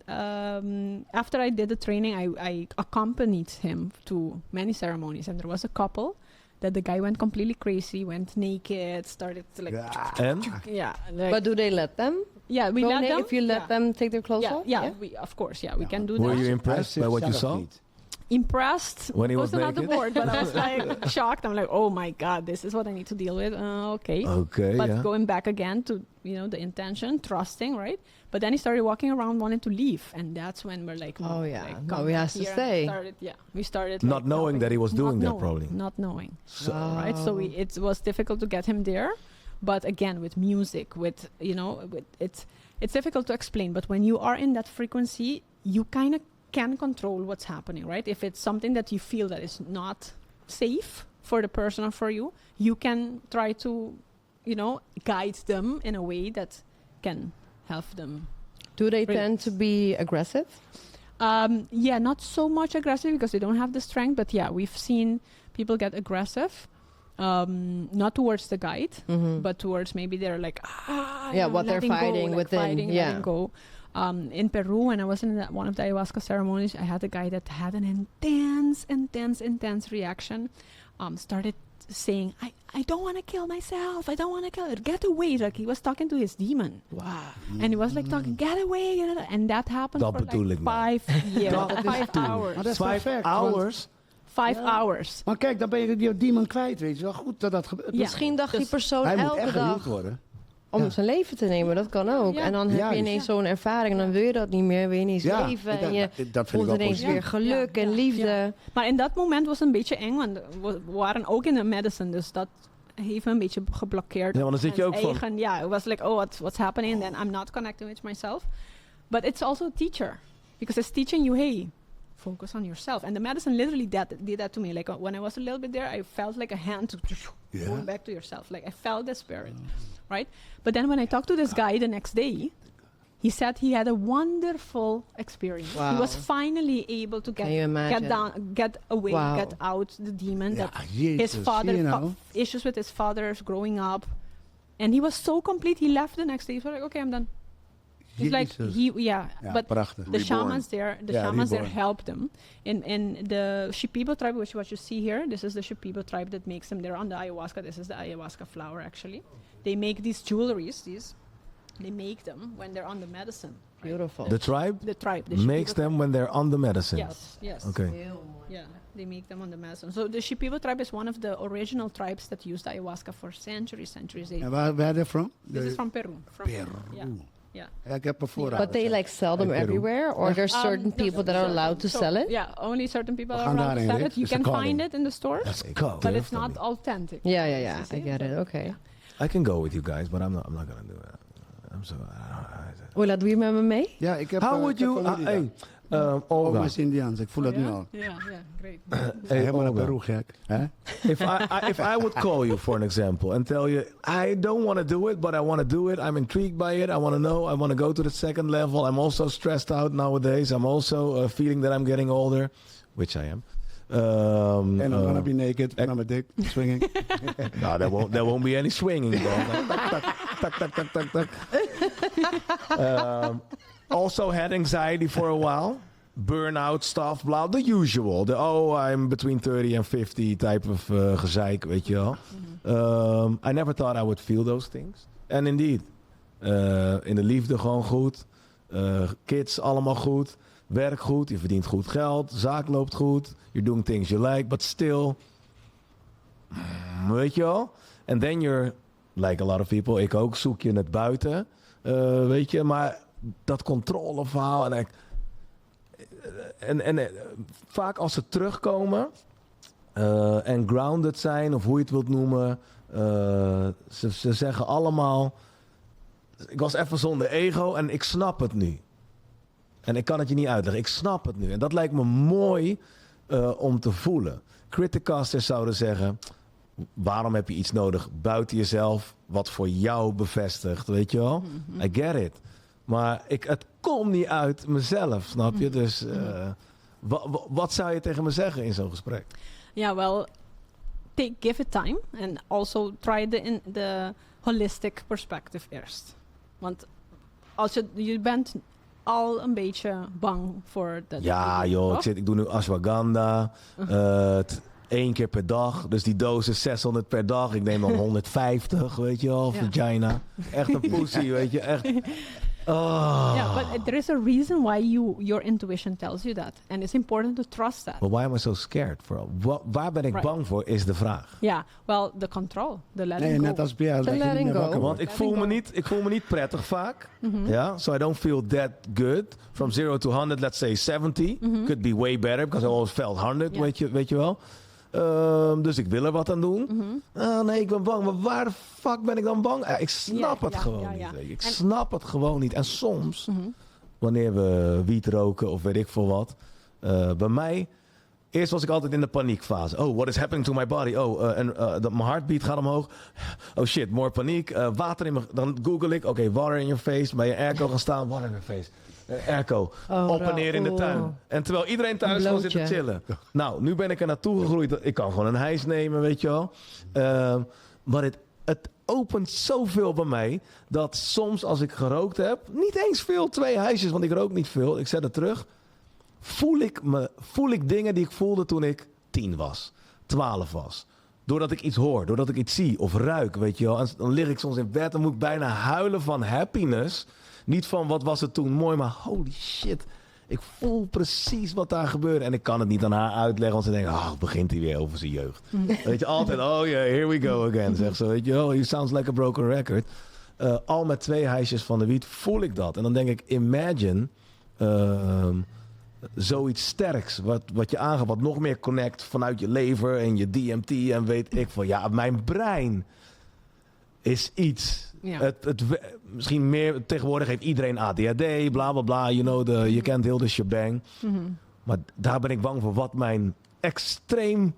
After I did the training, I accompanied him to many ceremonies, and there was a couple that the guy went completely crazy, went naked, started to like. Ja. En? Yeah. Like, But do they let them? yeah, we Go let naked them. if you let them take their clothes Yeah, off? yeah, we of course, yeah, we can do Were that. you impressed by what you saw? Impressed When he was not the naked? word, but I was like shocked. I'm like, oh my god, this is what I need to deal with. Okay. Oké, But ja. going back again to, the intention, trusting, right? But then he started walking around wanting to leave. And that's when we're like, Oh, no, yeah. like, No, come he back has to here. And stay. we started Not like, knowing helping that he him. was Not doing that, knowing, probably. Not knowing, So, right? So it was difficult to get him there. But again, with music, with, it's difficult to explain. But when you are in that frequency, you kind of can control what's happening, right? If it's something that you feel that is not safe for the person or for you, you can try to, guide them in a way that can help them. Do they Really? tend to be aggressive? Yeah, not so much aggressive because they don't have the strength, but yeah, we've seen people get aggressive. Not towards the guide, but towards maybe they're like, what they're letting fighting go, within, fighting, yeah. letting go. In Peru, when I was in one of the ayahuasca ceremonies, I had a guy that had an intense reaction. Started saying, I don't want to kill myself. I don't want to kill it. Get away. Like he was talking to his demon. Wow. And he was like talking, get away. And that happened Dat for bedoel like ik nou. 5 years. Dat is 5 toen. hours. Maar dat is 5 perfect. hours? 5 hours. Maar kijk, dan ben je die demon kwijt, weet je wel. Goed dat dat gebeurt. Ja. Misschien dacht die Dus persoon Hij moet elke echt gehuwd dag worden. om Ja. zijn leven te nemen. Dat kan ook. Ja. En dan heb je Juist. ineens zo'n ervaring en dan wil je dat niet meer. Wil je ineens leven en je dat vind ik voelt wel ineens positief. weer geluk Ja, en ja, liefde. ja. Maar in dat moment was het een beetje eng, want we waren ook in de medicine, dus dat heeft me een beetje geblokkeerd. Ja, want dan zit je En ook van- eigen, yeah, it was like, oh, what's happening? And then I'm not connecting with myself. But it's also a teacher, because it's teaching you, hey, focus on yourself. And the medicine literally did that to me. Like when I was a little bit there, I felt like a hand to going back to yourself. Like I felt the spirit, right? But then when I talked to this guy the next day, he said he had a wonderful experience. He Wow. was finally able to Can you imagine? get away, Wow. get out the demon. Ja, That Jezus, his father, zie je nou? issues with his father growing up. And he was so complete, he left the next day. He was like, okay, I'm done. It's like, Jezus. yeah, Ja, but prachtig. the Reborn. shamans there reborn. helped them. In the Shipibo tribe, which what you see here, this is the Shipibo tribe that makes them. They're on the ayahuasca. This is the ayahuasca flower, actually. They make these jewelries. They make them when they're on the medicine. Beautiful. The tribe The tribe. The makes Shipibo them when they're on the medicine. Yes. Okay. Heel mooi. Yeah, they make them on the medicine. So the Shipibo tribe is one of the original tribes that used ayahuasca for centuries. En waar they're from? This is from Peru. Peru. Yeah. Yeah. Ja, ik heb er voorraad. But they like sell them In Peru. everywhere, or there's certain people that are allowed to sell it? Yeah, only certain people We are gaan allowed to daarheen, sell it. You dus can ze calling. find it in the stores, Let's go. but it's not authentic. Yeah. I get it. Okay. I can go with you guys, but I'm not gonna do it. I'm so. Ola, doe je met me mee? Ja, ik heb... How ik would heb you? familie Hey, daar. Olga. Ook Indiaans, ik voel dat nu al. Yeah, great. Hey, Helemaal naar Olga. Peru gek. Hè? If I would call you for an example and tell you I don't want to do it, but I want to do it. I'm intrigued by it. I want to know. I want to go to the second level. I'm also stressed out nowadays. I'm also feeling that I'm getting older, which I am. And I'm gonna be naked, naar mijn dik, swinging. No, there won't be any swinging. Tak. Also had anxiety for a while. Burnout stuff, blah, the usual. I'm between 30 and 50 type of gezeik, weet je wel. I never thought I would feel those things. And indeed, in de liefde gewoon goed. Kids allemaal goed. Werk goed, je verdient goed geld. Zaak loopt goed. You're doing things you like, but still... Weet je wel? And then you're, like a lot of people, ik ook, zoek je het buiten. Weet je, maar dat controleverhaal... En vaak als ze terugkomen en grounded zijn, of hoe je het wilt noemen, ze zeggen allemaal, ik was even zonder ego en ik snap het nu. En ik kan het je niet uitleggen, ik snap het nu. En dat lijkt me mooi om te voelen. Criticasters zouden zeggen, waarom heb je iets nodig buiten jezelf, wat voor jou bevestigt, weet je wel? I get it. Maar het komt niet uit mezelf, snap je? Dus wat zou je tegen me zeggen in zo'n gesprek? Yeah, well, give it time and also try the holistic perspective eerst. Want als je bent al een beetje bang voor dat. Ja joh, ik doe nu ashwagandha. 1 keer per dag. Dus die doos is 600 per dag. Ik neem dan 150, weet je wel, vagina. Echt een pussy, weet je, echt. Oh. Yeah, but there is a reason why your intuition tells you that. And it's important to trust that. But why am I so scared for? Waar ben ik bang voor, is de vraag. Yeah, well, the control, the letting Nee, go. net als Pierre. The letting go. Want ik voel me niet prettig vaak. Ja, so I don't feel that good. From 0 to 100, let's say 70. Could be way better, because I always felt 100, weet je wel. Dus ik wil er wat aan doen. Nee, ik ben bang. Maar waar de fuck ben ik dan bang? Ik snap het gewoon niet. Weet je. Ik snap het gewoon niet. En soms, wanneer we wiet roken of weet ik veel wat. Bij mij, eerst was ik altijd in de paniekfase. Oh, what is happening to my body? Mijn heartbeat gaat omhoog. Oh shit, more paniek. Water in mijn... Dan google ik, oké, water in your face. Bij je airco gaan staan, water in your face. Airco, op en neer in de tuin. En terwijl iedereen thuis gewoon zit te chillen. Nou, nu ben ik er naartoe gegroeid. Ik kan gewoon een hijs nemen, weet je wel. Maar het opent zoveel bij mij, dat soms als ik gerookt heb, niet eens veel, 2 hijsjes, want ik rook niet veel. Ik zet het terug. Voel ik dingen die ik voelde toen ik 10 was, 12 was. Doordat ik iets hoor, doordat ik iets zie of ruik, weet je wel. En dan lig ik soms in bed en moet ik bijna huilen van happiness. Niet van wat was het toen mooi, maar holy shit. Ik voel precies wat daar gebeurde. En ik kan het niet aan haar uitleggen, want ze denkt, begint hij weer over zijn jeugd. Weet je, altijd, oh yeah, here we go again, zegt ze. Weet je, you sounds like a broken record. Al met 2 hijsjes van de wiet voel ik dat. En dan denk ik, imagine zoiets sterks, wat je aangaat, wat nog meer connect vanuit je lever en je DMT en weet ik van, ja, mijn brein is iets. Ja. Misschien meer, tegenwoordig heeft iedereen ADHD, bla bla bla, je kent heel de shebang. Maar daar ben ik bang voor, wat mijn extreem,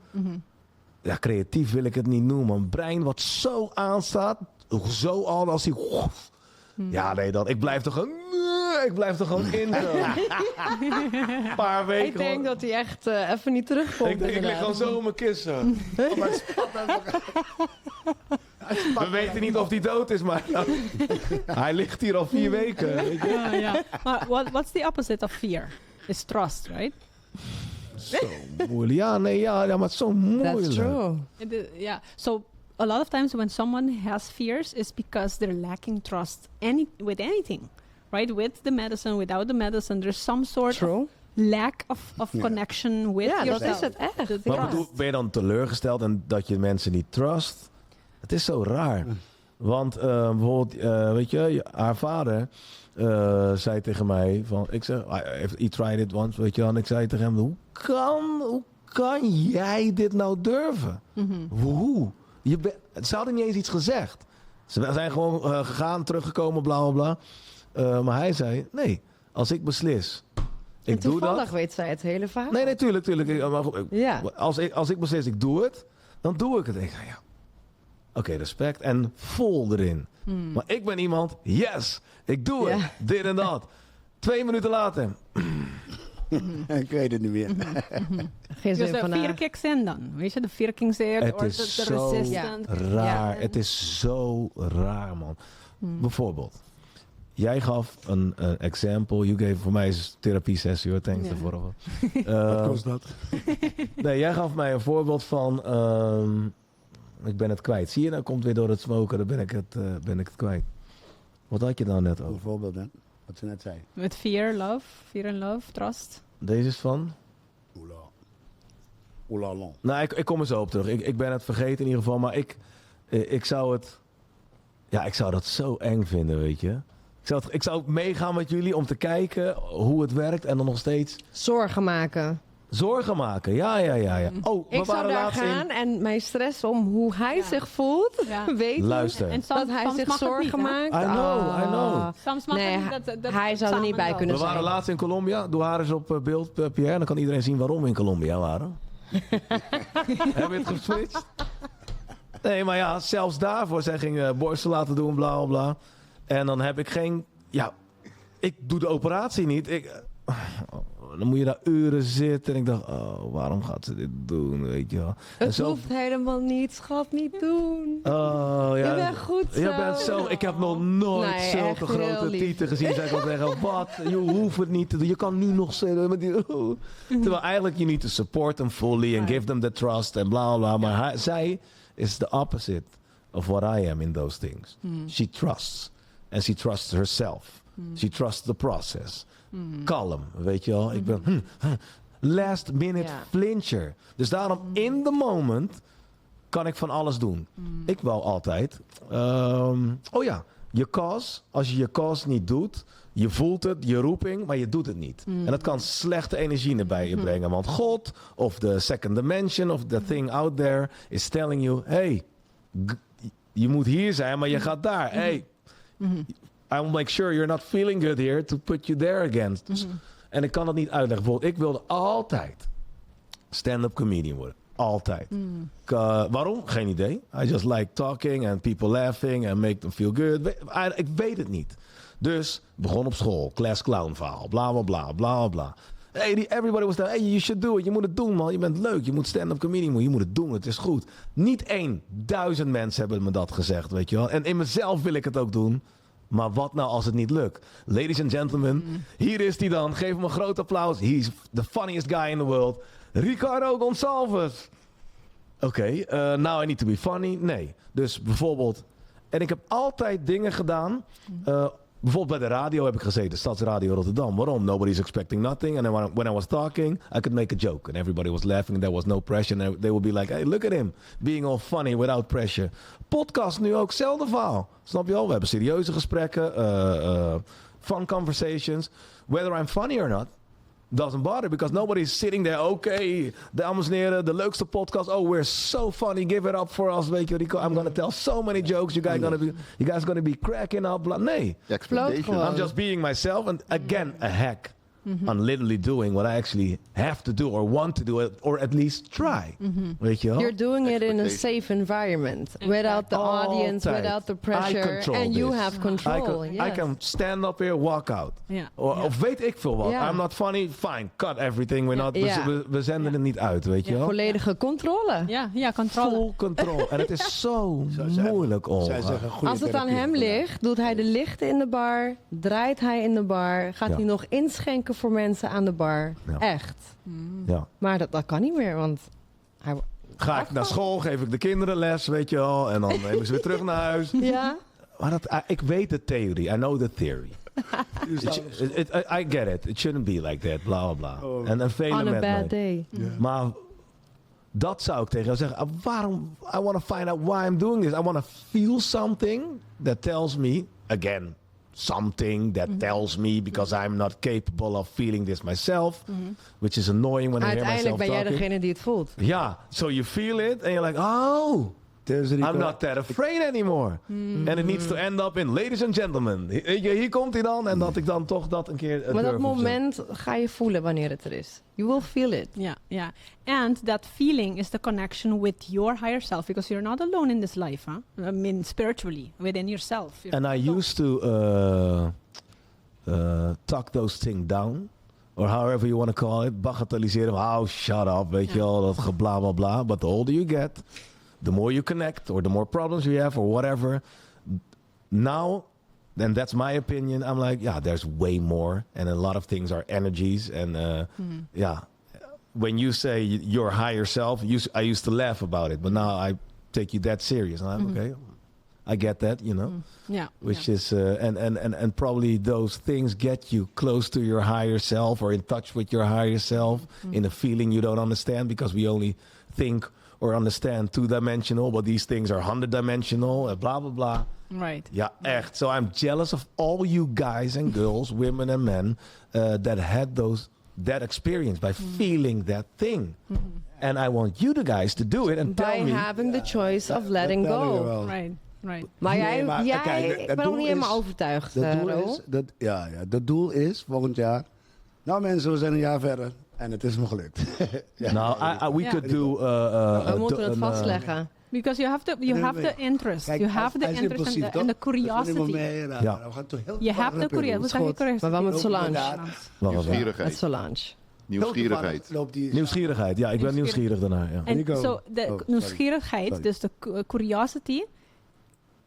creatief wil ik het niet noemen, een brein wat zo aanstaat, zo al als hij... Ja, nee, ik blijf er gewoon in. Een paar weken. Ik denk dat hij echt even niet terugkomt. Ik lig gewoon zo op mijn kussen. We weten niet of hij dood is, maar hij ligt hier al 4 weken. Weet je? Yeah. What's the opposite of fear? It's trust, right? Zo moeilijk. Ja, maar het is zo moeilijk. That's true. Yeah. So a lot of times when someone has fears, it's because they're lacking trust with anything. right? With the medicine, without the medicine, there's some sort of lack of connection with yourself. Ja, dat is het echt. Maar ben je dan teleurgesteld en dat je mensen niet trust? Het is zo raar. Want bijvoorbeeld, weet je, haar vader zei tegen mij van, ik zeg, he tried it once, weet je wel, en ik zei tegen hem, hoe kan jij dit nou durven? Hoe? Ze hadden niet eens iets gezegd. Ze zijn gewoon gegaan, teruggekomen, bla bla bla. Maar hij zei, nee, als ik beslis, ik doe dat. Toevallig weet zij het hele verhaal. Nee, tuurlijk. Als ik beslis, ik doe het, dan doe ik het. Ik zeg, ja. Oké, respect en vol erin. Maar ik ben iemand, yes, ik doe het. Dit en dat. 2 minuten later. Ik weet het niet meer. Dus de 4 kicks in dan. Weet je, de 4 kicks in. Het is zo raar. Het is zo raar, man. Bijvoorbeeld. Jij gaf een example. You gave, voor mij is therapie 6 uur. Thanks daarvoor. Wat kost dat? Nee, jij gaf mij een voorbeeld van... ik ben het kwijt. Zie je, nou komt weer door het smoken. Dan ben ik het kwijt. Wat had je dan net over? Bijvoorbeeld, hè? Wat ze net zei. Met fear and love, trust. Deze is van? Oula. Nou, ik kom er zo op terug. Ik ben het vergeten in ieder geval. Maar ik zou het... Ja, ik zou dat zo eng vinden, weet je. Ik zou meegaan met jullie om te kijken hoe het werkt. En dan nog steeds... Zorgen maken, ja. Oh, ik zou daar gaan en mijn stress om hoe hij zich voelt, weten. Luister. En dat hij zich zorgen maakt. I know. Soms mag hij zou er niet bij kunnen We zijn. waren laatst in Colombia. Doe haar eens op beeld, Pierre. Dan kan iedereen zien waarom we in Colombia waren. Heb je het geswitcht? Nee, maar ja, zelfs daarvoor. Zij ging borsten laten doen, bla bla bla. En dan heb ik geen... Ja, ik doe de operatie niet. Dan moet je daar uren zitten. En ik dacht, waarom gaat ze dit doen, weet je wel. Het hoeft helemaal niet, schat, niet doen. Oh, ja. Je bent goed zo. Je bent zo. Ik heb nog nooit zulke grote tieten gezien. Zij kan zeggen, wat? Je hoeft het niet te doen. Je kan nu nog zitten met die... Terwijl eigenlijk je need to support them fully and give them the trust en bla bla. Maar zij is the opposite of what I am in those things. She trusts. And she trusts herself. She trusts the process. Kalm, weet je wel. Ik ben last minute flincher. Dus daarom in the moment kan ik van alles doen. Ik wou altijd. Je cause. Als je je cause niet doet, je voelt het, je roeping, maar je doet het niet. En dat kan slechte energie erbij je brengen. Want God of the second dimension of the thing out there is telling you, hey, je moet hier zijn, maar je gaat daar. Hey, I will make sure you're not feeling good here to put you there again. En ik kan dat niet uitleggen. Bijvoorbeeld, ik wilde altijd stand-up comedian worden. Altijd. Waarom? Geen idee. I just like talking and people laughing and make them feel good. Ik weet het niet. Dus begon op school. Class clown verhaal. Bla bla bla bla bla. Hey, everybody was there. Hey, you should do it. Je moet het doen, man. Je bent leuk. Je moet stand-up comedian. Je moet het doen. Het is goed. Niet 1000 mensen hebben me dat gezegd, weet je wel. En in mezelf wil ik het ook doen. Maar wat nou als het niet lukt? Ladies and gentlemen, hier is hij dan. Geef hem een groot applaus. He's the funniest guy in the world. Ricardo Gonçalves. Oké, now I need to be funny. Nee. Dus bijvoorbeeld... En ik heb altijd dingen gedaan... bijvoorbeeld bij de radio heb ik gezeten. Stadsradio Rotterdam. Waarom? Nobody's expecting nothing. And then when I was talking, I could make a joke. And everybody was laughing. And there was no pressure. And they would be like, hey, look at him. Being all funny without pressure. Podcast nu ook, hetzelfde verhaal. Snap je al? We hebben serieuze gesprekken. Fun conversations. Whether I'm funny or not. Doesn't bother because nobody's sitting there. Oké, dames en heren, de leukste podcast. Oh, we're so funny. Give it up for us. Weet je, I'm gonna tell so many jokes. You guys gonna be cracking up. Nee. I'm just being myself. And again, a hack. On literally doing what I actually have to do or want to do it, or at least try. Weet je wel? You're doing it in a safe environment, without the audience, without the pressure, and you have control. I can stand up here, walk out. Of weet ik veel wat. I'm not funny, fine, cut everything. We zenden het niet uit, weet je wel? Volledige controle. Ja, controle. Full control. En het is zo moeilijk om. Als het aan hem ligt, doet hij de lichten in de bar, draait hij in de bar, gaat hij nog inschenken voor mensen aan de bar. Ja. Echt. Ja. Maar dat kan niet meer, want ga ik naar school, geef ik de kinderen les, weet je wel. En dan nemen ze weer terug naar huis. Ja. Maar ik weet de theorie. I know the theory. I get it. It shouldn't be like that, bla bla bla. Oh. En velen On a met mij. bad day. Maar dat zou ik tegen jou zeggen. Waarom? I want to find out why I'm doing this. I want to feel something that tells me, again, something that tells me because I'm not capable of feeling this myself. Which is annoying when I hear myself Uiteindelijk ben jij talking. degene die het voelt. Ja, so you feel it and you're like, oh, I'm not that afraid anymore. And it needs to end up in ladies and gentlemen. Hier komt hij dan en dat ik dan toch dat een keer Maar durf dat of zo. moment ga je voelen wanneer het er is. You will feel it. Yeah. And that feeling is the connection with your higher self, because you're not alone in this life, huh? I mean, spiritually, within yourself. And I used to talk those things down. Or however you want to call it. Bagatelliseren. Oh, shut up. Weet je wel, dat gebla bla bla. But the older you get, the more you connect, or the more problems you have, or whatever. Now, and that's my opinion, I'm like, yeah, there's way more. And a lot of things are energies. And yeah, when you say your higher self, I used to laugh about it. But now I take you that serious. And I'm okay. I get that, you know. Yeah. Which is and probably those things get you close to your higher self or in touch with your higher self in a feeling you don't understand, because we only think or understand 2-dimensional, but these things are 100-dimensional, blah blah blah. Right. Ja, echt. So I'm jealous of all you guys and girls, women and men that had that experience by feeling that thing. And I want you guys to do it and By tell me. having the choice of letting dat tellen we go. wel. Right. Maar Nee, maar jij kijk, ik het ben nog doel niet helemaal is- overtuigd, Het doel Ro. is, dat doel is volgend jaar. Nou mensen, we zijn een jaar verder en het is me gelukt. Ja. Nou, we could do. We moeten het vastleggen. Because you have the interest. Kijk, You have hij the is interest impulsief, and toch? the Dus we nemen curiosity. mee, Ja. we gaan toch heel You have the curiosity. Hoe zeg je curiosity? Maar wel met Lopen we Solange. daar. Wacht even. Met Nieuwsgierigheid. Solange. Nieuwsgierigheid. Loopt die, Nieuwsgierigheid. Ja, ik ben nieuwsgierig daarnaar. Ja. En Nico. so de sorry. nieuwsgierigheid, Sorry. dus de curiosity,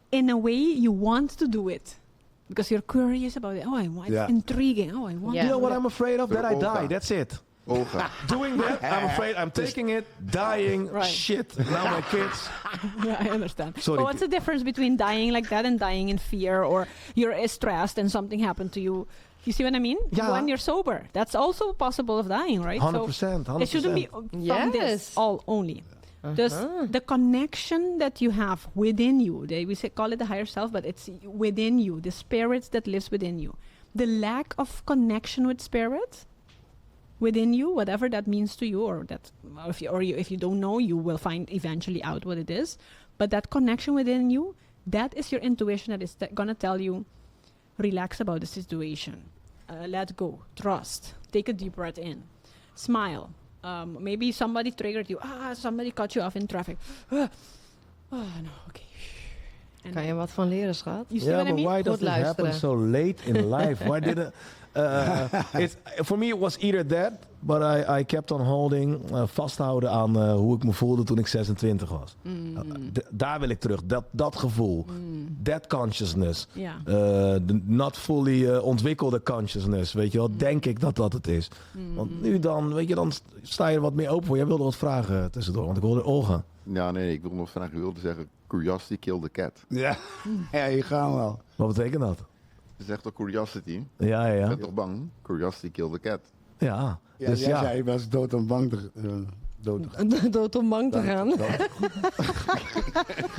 in a way you want to do it. Because you're curious about it. Oh, it's Ja. intriguing. Oh, I want Yeah. You to know do what I'm afraid of? That I Olga. die. That's it. Olga. Doing that, I'm afraid I'm taking it, dying, Right. shit. Now my kids. Yeah, I understand. Sorry. But what's the difference between dying like that and dying in fear, or you're stressed and something happened to you? You see what I mean? Yeah. When you're sober, that's also possible of dying, right? 100%. 100%. It shouldn't be from this Yes. all only. Dus the connection that you have within you, call it the higher self, but it's within you, the spirit that lives within you. The lack of connection with spirit within you, whatever that means to you, or if you don't know, you will find eventually out what it is. But that connection within you, that is your intuition that is gonna tell you, relax about the situation, let go, trust, take a deep breath in, smile. Maybe somebody triggered you. Somebody cut you off in traffic. Oh no, okay. And Kan je wat van leren, schat? you see Yeah, what I but mean? why does Goed it happen luisteren. so late in life? Why did it? For me, it was either that, but I kept on holding, vasthouden aan hoe ik me voelde toen ik 26 was. Daar wil ik terug. Dat gevoel. That consciousness. Ja. De not fully ontwikkelde consciousness. Weet je wel, denk ik dat het is. Want nu dan, weet je, dan sta je er wat meer open voor. Jij wilde wat vragen tussendoor, want ik hoorde Olga. Ja, nee, ik wil nog vragen. Ik wilde zeggen, curiosity killed the cat. Ja, ja, hier gaan we wel. Wat betekent dat? Je zegt toch curiosity? Ja. Je bent toch bang? Curiosity killed the cat. Ja. Ja, Dus jij ja. zei, je was dood om bang te Dood om bang te gaan.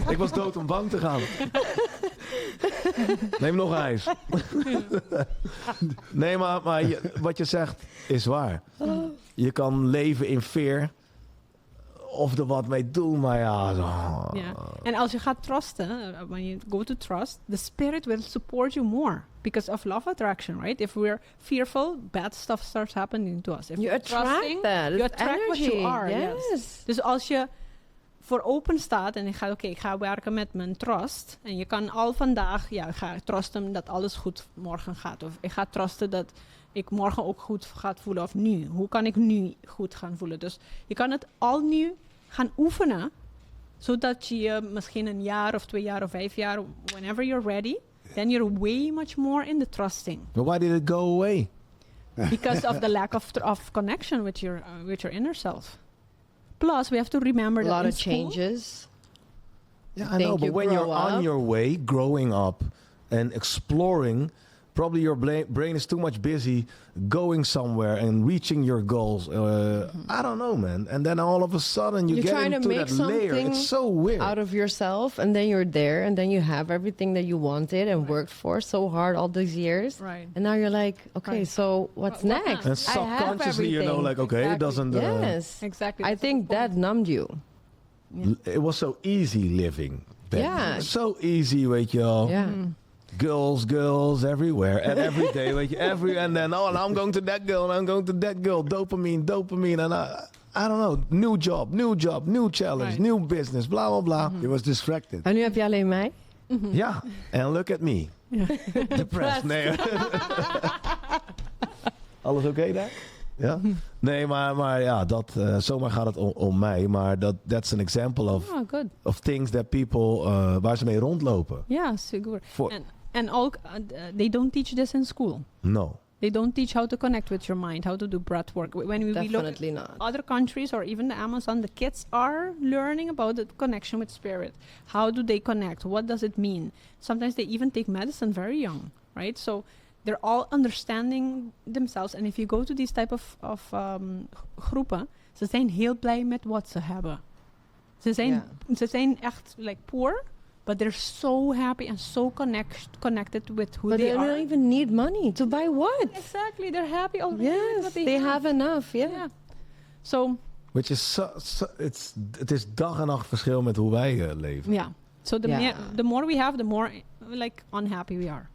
Ik was dood om bang te gaan. Neem nog ijs. Nee, maar wat je zegt is waar. Je kan leven in fear. Of er wat mee doen, maar ja. Ja. En als je gaat trusten, when you go to trust, the spirit will support you more because of love attraction, right? If we're fearful, bad stuff starts happening to us. If You we're attract trusting, that. you It's attract what you energy. are. Yes. Dus als je voor open staat en ik ga werken met mijn trust. En je kan al vandaag, ik ga trusten dat alles goed morgen gaat. Of ik ga trusten dat ik morgen ook goed gaat voelen. Of nu. Hoe kan ik nu goed gaan voelen? Dus je kan het al nu gaan oefenen. Zodat je misschien een jaar of 2 jaar of 5 jaar, whenever you're ready, then you're way much more in the trusting. But why did it go away? Because of the lack of connection with your inner self. Plus, we have to remember A that lot in of school, changes. Yeah, I Think know, but you when grow you're on up. your way, growing up and exploring Probably your brain is too much busy going somewhere and reaching your goals. I don't know, man. And then all of a sudden you You're get trying into to make that layer. something It's so weird. out of yourself, and then you're there, and then you have everything that you wanted and worked for so hard all these years. Right. And now you're like, okay, Right. so what's What next? And I have subconsciously, you know, everything. like, okay, it doesn't... Yes. Exactly. I That's the think that point. numbed you. It was so easy living. Then. Yeah. So easy, weet je wel. Yeah. Girls everywhere. And every day, weet je, and then, oh, now I'm going to that girl, and I'm going to that girl. Dopamine. And I don't know, new job, new challenge, Right. new business, blah, blah, blah. Je was distracted. En nu heb je alleen mij. Ja, and look at me. Depressed. Nee. Alles oké daar? Ja? Nee, maar ja, zomaar gaat het om mij. Maar that's an example Oh, good. of things that people, waar ze mee rondlopen. Yeah, super. For- And all they don't teach this in school. No. They don't teach how to connect with your mind, how to do breath work. When we look at Definitely not. other countries or even the Amazon, the kids are learning about the connection with spirit. How do they connect? What does it mean? Sometimes they even take medicine very young, right? So they're all understanding themselves. And if you go to these type of groepen, ze zijn heel blij met wat ze hebben. Ze zijn echt like poor, but they're so happy and so connected with who But they they are. don't even need money to buy what? Exactly, they're happy already with Yes, what they have enough. Yeah. Yeah. So Which is het is dag en nacht verschil met hoe wij leven. yeah. So the more we have, the more like unhappy we are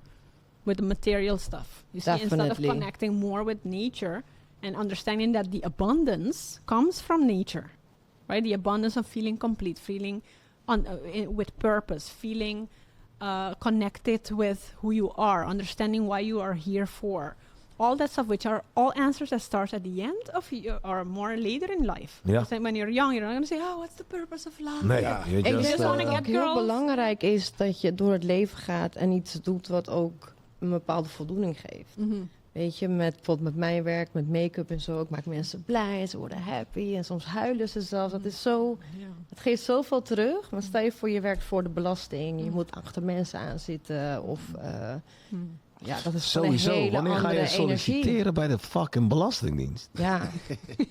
with the material stuff. You see, instead of Definitely. connecting more with nature and understanding that the abundance comes from nature, right? The abundance of feeling complete, feeling with purpose, feeling connected with who you are, understanding why you are here for. All that stuff, which are all answers that start at the end of or more later in life. Yeah. So when you're young, you're not going to say, oh, what's the purpose of life? Nee, Ja. je Ik denk just dat wanna het get ook heel girls. belangrijk is dat je door het leven gaat en iets doet wat ook een bepaalde voldoening geeft. Mhm. Weet je, bijvoorbeeld met mijn werk, met make-up en zo. Ik maak mensen blij, ze worden happy en soms huilen ze zelfs. Dat is zo, het geeft zoveel terug. Maar stel je voor, je werkt voor de belasting. Je moet achter mensen aan zitten of... ja, dat is gewoon Sowieso. een hele Wanneer ga je andere solliciteren energie. bij de fucking belastingdienst? Ja.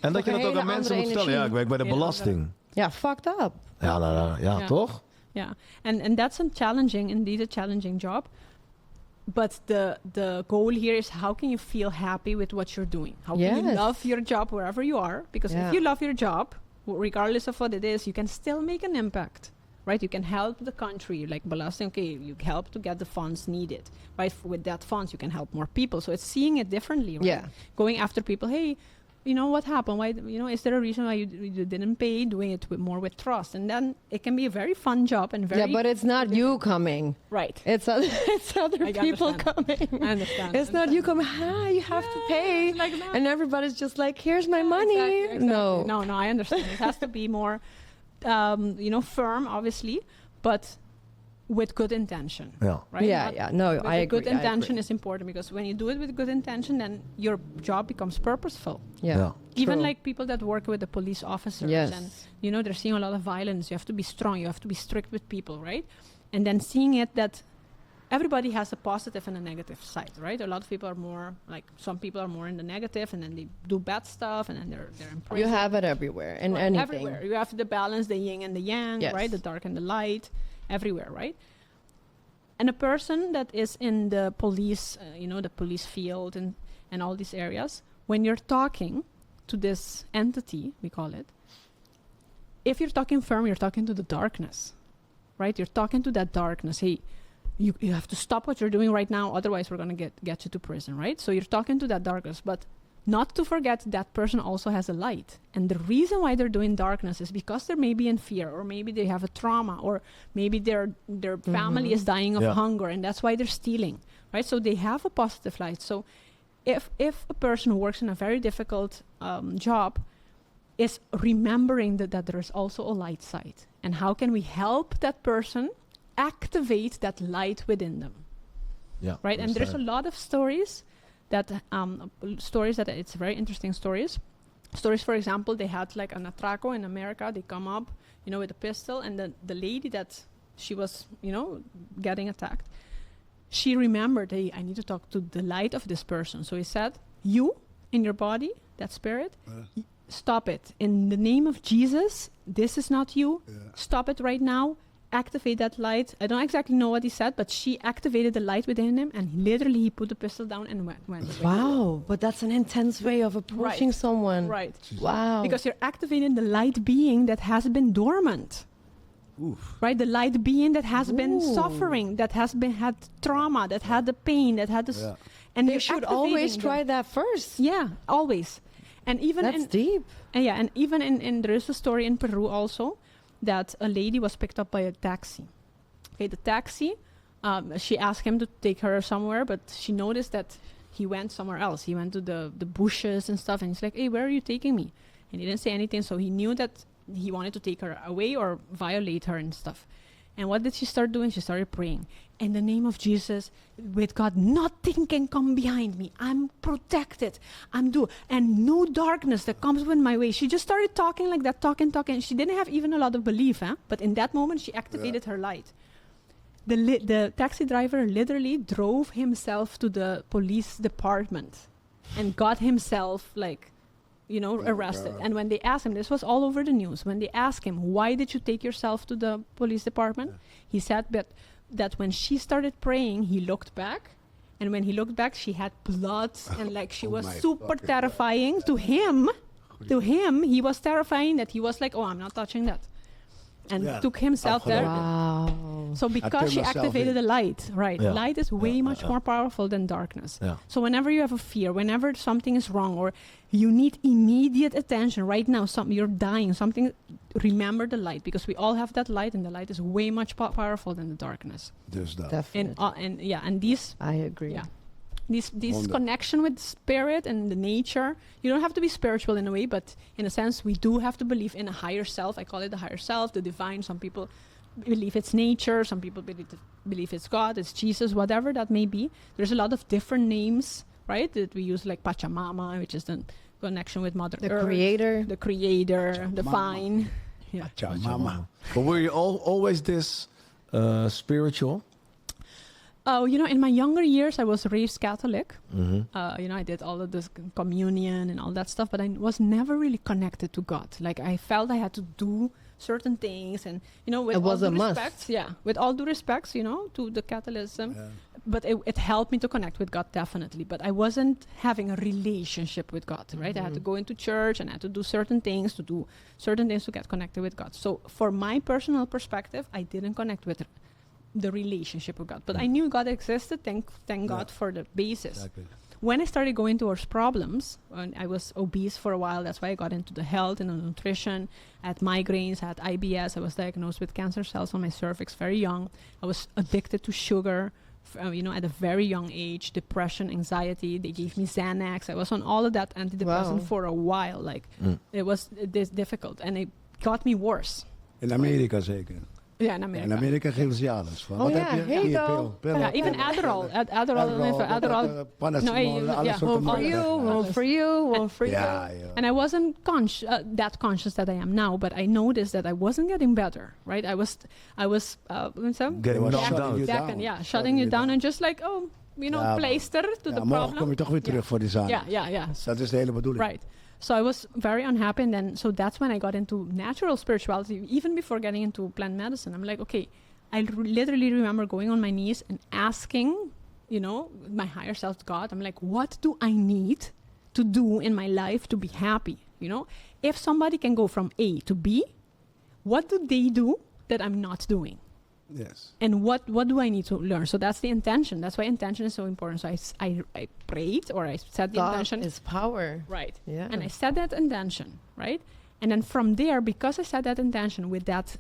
En dat je dat ook hele aan mensen moet andere vertellen. Ja, ik werk bij de Hele belasting. Ja, fucked up. Ja, ja, Ja. toch? Yeah, and that's indeed a challenging job. But the goal here is how can you feel happy with what you're doing? How can you Yes. love your job wherever you are? Because Yeah. if you love your job, regardless of what it is, you can still make an impact, right? You can help the country, like belasting. Okay, you help to get the funds needed, right? With that funds, you can help more people. So it's seeing it differently, right? Yeah. Going after people. Hey, you know what happened? Why? You know, is there a reason why you didn't pay? Doing it more with trust, and then it can be a very fun job and very Yeah, but it's not you coming. right. It's other I people understand. coming. I understand. It's not you coming, you have to pay. Like that. And everybody's just like, here's my money. Exactly. No. No, I understand. It has to be more, firm, obviously, but with good intention, Ja. right? Yeah, Not- yeah. No, with I a agree. good I intention agree. is important because when you do it with good intention, then your job becomes purposeful. Yeah. Ja. Even True. like people that work with the police officers Yes. and they're seeing a lot of violence. You have to be strong. You have to be strict with people, right? And then seeing it that everybody has a positive and a negative side, right? A lot of people are more like some people are more in the negative, and then they do bad stuff, and then they're in prison. You have it everywhere in Right, anything. everywhere. You have to balance the yin and the yang, Yes. right? The dark and the light, everywhere, right? And a person that is in the police, the police field and all these areas, when you're talking to this entity, we call it, if you're talking firm, you're talking to the darkness, right? You're talking to that darkness. Hey, you have to stop what you're doing right now, otherwise we're going to get you to prison, right? So you're talking to that darkness, but not to forget that person also has a light. And the reason why they're doing darkness is because they're maybe in fear, or maybe they have a trauma, or maybe their family is dying of hunger, and that's why they're stealing, right? So they have a positive light. So if a person who works in a very difficult job is remembering that there is also a light side, and how can we help that person activate that light within them? Ja, Right, and there's a lot of stories that it's very interesting stories. Stories, for example, they had like an atraco in America. They come up, with a pistol, and the lady that she was, getting attacked, she remembered, hey, I need to talk to the light of this person. So he said, you in your body, that spirit, stop it. In the name of Jesus, this is not you. Stop it right now. Activate that light. I don't exactly know what he said, but she activated the light within him, and literally he put the pistol down and went. Wow, but that's an intense way of approaching someone. Right. Wow. Because you're activating the light being that has been dormant. Oof. Right? The light being that has been suffering, that has been had trauma, that had the pain, that had the... And you should always try that first. Yeah, always. And even that's deep. And even in there is a story in Peru also, that a lady was picked up by a taxi. Okay, the taxi, she asked him to take her somewhere, but she noticed that he went somewhere else. He went to the bushes and stuff, and he's like, hey, where are you taking me? And he didn't say anything, so he knew that he wanted to take her away or violate her and stuff. And what did she start doing? She started praying. In the name of Jesus, with God, nothing can come behind me. I'm protected. And no darkness that comes with my way. She just started talking like that, talking. She didn't have even a lot of belief, but in that moment, she activated her light. The taxi driver literally drove himself to the police department and got himself, arrested. And when they asked him, this was all over the news, when they asked him, why did you take yourself to the police department? He said that when she started praying, he looked back. And when he looked back, she had blood and she was super terrifying to him. To him, he was terrifying that he was like, oh, I'm not touching that. And took himself there. Wow. So because she activated the light, right? Yeah. Light is way much more powerful than darkness. Yeah. So whenever you have a fear, whenever something is wrong, or you need immediate attention right now, you're dying, remember the light, because we all have that light, and the light is way much powerful than the darkness. Dus dat. Definitely. And these, I agree. Yeah. This connection with spirit and the nature, you don't have to be spiritual in a way, but in a sense, we do have to believe in a higher self. I call it the higher self, the divine. Some people believe it's nature. Some people believe it's God, it's Jesus, whatever that may be. There's a lot of different names, right, that we use, like Pachamama, which is the connection with Mother Earth. The creator, Pachamama. Divine. Yeah. Pachamama. But were you always this spiritual? Oh, in my younger years, I was raised Catholic. Mm-hmm. I did all of this communion and all that stuff, but I was never really connected to God. Like, I felt I had to do certain things, and with it was all a due must. respect, with all due respects, to the Catholicism, but it helped me to connect with God, definitely. But I wasn't having a relationship with God, right? I had to go into church, and I had to do certain things to get connected with God. So for my personal perspective, I didn't connect with the relationship with God, but I knew God existed. Thank God for the basis. Exactly. When I started going towards problems, when I was obese for a while, that's why I got into the health and the nutrition. I had migraines, I had IBS. I was diagnosed with cancer cells on my cervix very young. I was addicted to sugar, at a very young age. Depression, anxiety. They gave me Xanax. I was on all of that antidepressant for a while. It was difficult, and it got me worse. In Amerika zeker. Ja, in Amerika. In Amerika geven ze je alles. Van, wat heb je? here you go. Ja, even Adderall. Adderall. Paracetamol, alles soorten One for you. Ja. And I wasn't that conscious that I am now, but I noticed that I wasn't getting better, right? I was Getting knocked down. Yeah, shutting you down, and just like, pleister to the morgen problem. kom je toch weer terug voor die zaak. Ja. Dat is de hele bedoeling. Right. So I was very unhappy, and then that's when I got into natural spirituality, even before getting into plant medicine. I'm like, okay, I literally remember going on my knees and asking, my higher self, God, I'm like, what do I need to do in my life to be happy? If somebody can go from A to B, what do they do that I'm not doing? Yes. And what do I need to learn? So that's the intention. That's why intention is so important. So I prayed, or I set the intention. Thought is power. Right. Yeah. And I set that intention, right? And then from there, because I set that intention with that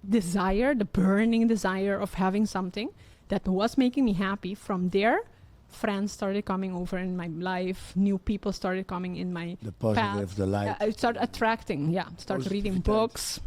desire, the burning desire of having something that was making me happy, from there, friends started coming over in my life. New people started coming in my The positive, path. the light. I started attracting. Yeah. Started reading Positiviteit. books.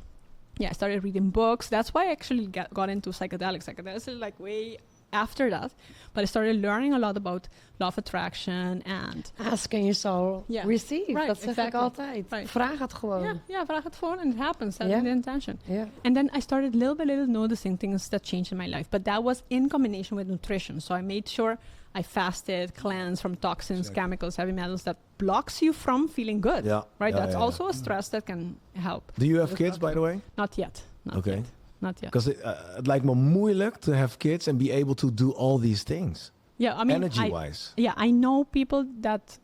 Yeah, I started reading books. That's why I actually got into psychedelics. Psychedelics is like way after that. But I started learning a lot about law of attraction and... Ask and you shall receive. Right, dat zeg ik exactly. altijd. Right. Vraag het gewoon. Yeah, vraag het gewoon and it happens. That's the intention. Yeah. And then I started little by little noticing things that changed in my life. But that was in combination with nutrition. So I made sure I fasted, cleansed from toxins, chemicals, heavy metals that blocks you from feeling good. Yeah. Right? Yeah, That's yeah, also a stress that can help. Do you have kids, by the way? Not yet. Not yet. Because het lijkt me moeilijk to have kids and be able to do all these things. Yeah, I mean, energy-wise. I know people that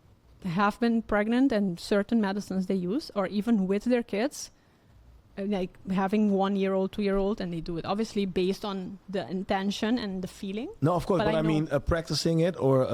have been pregnant and certain medicines they use, or even with their kids, like having 1-year-old, 2-year-old, and they do it obviously based on the intention and the feeling. No, of course, but I mean practicing it or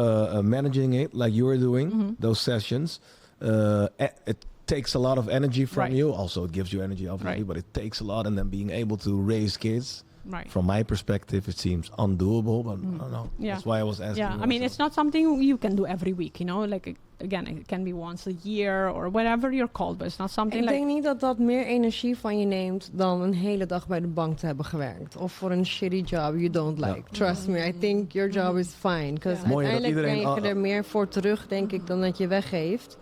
managing it like you're doing, those sessions, it takes a lot of energy from you. Also, it gives you energy, obviously, but it takes a lot. And then being able to raise kids, from my perspective, it seems undoable. But I don't know. Yeah. That's why I was asking. Yeah, I mean, it's not something you can do every week, you know? Like, again, it can be once a year or whatever you're called, but it's not something Ik like... denk niet dat dat meer energie van je neemt dan een hele dag bij de bank te hebben gewerkt. Of voor een shitty job you don't like. Trust me, I think your job is fine. Because uiteindelijk krijg je er meer voor terug, denk ik, dan dat je weggeeft.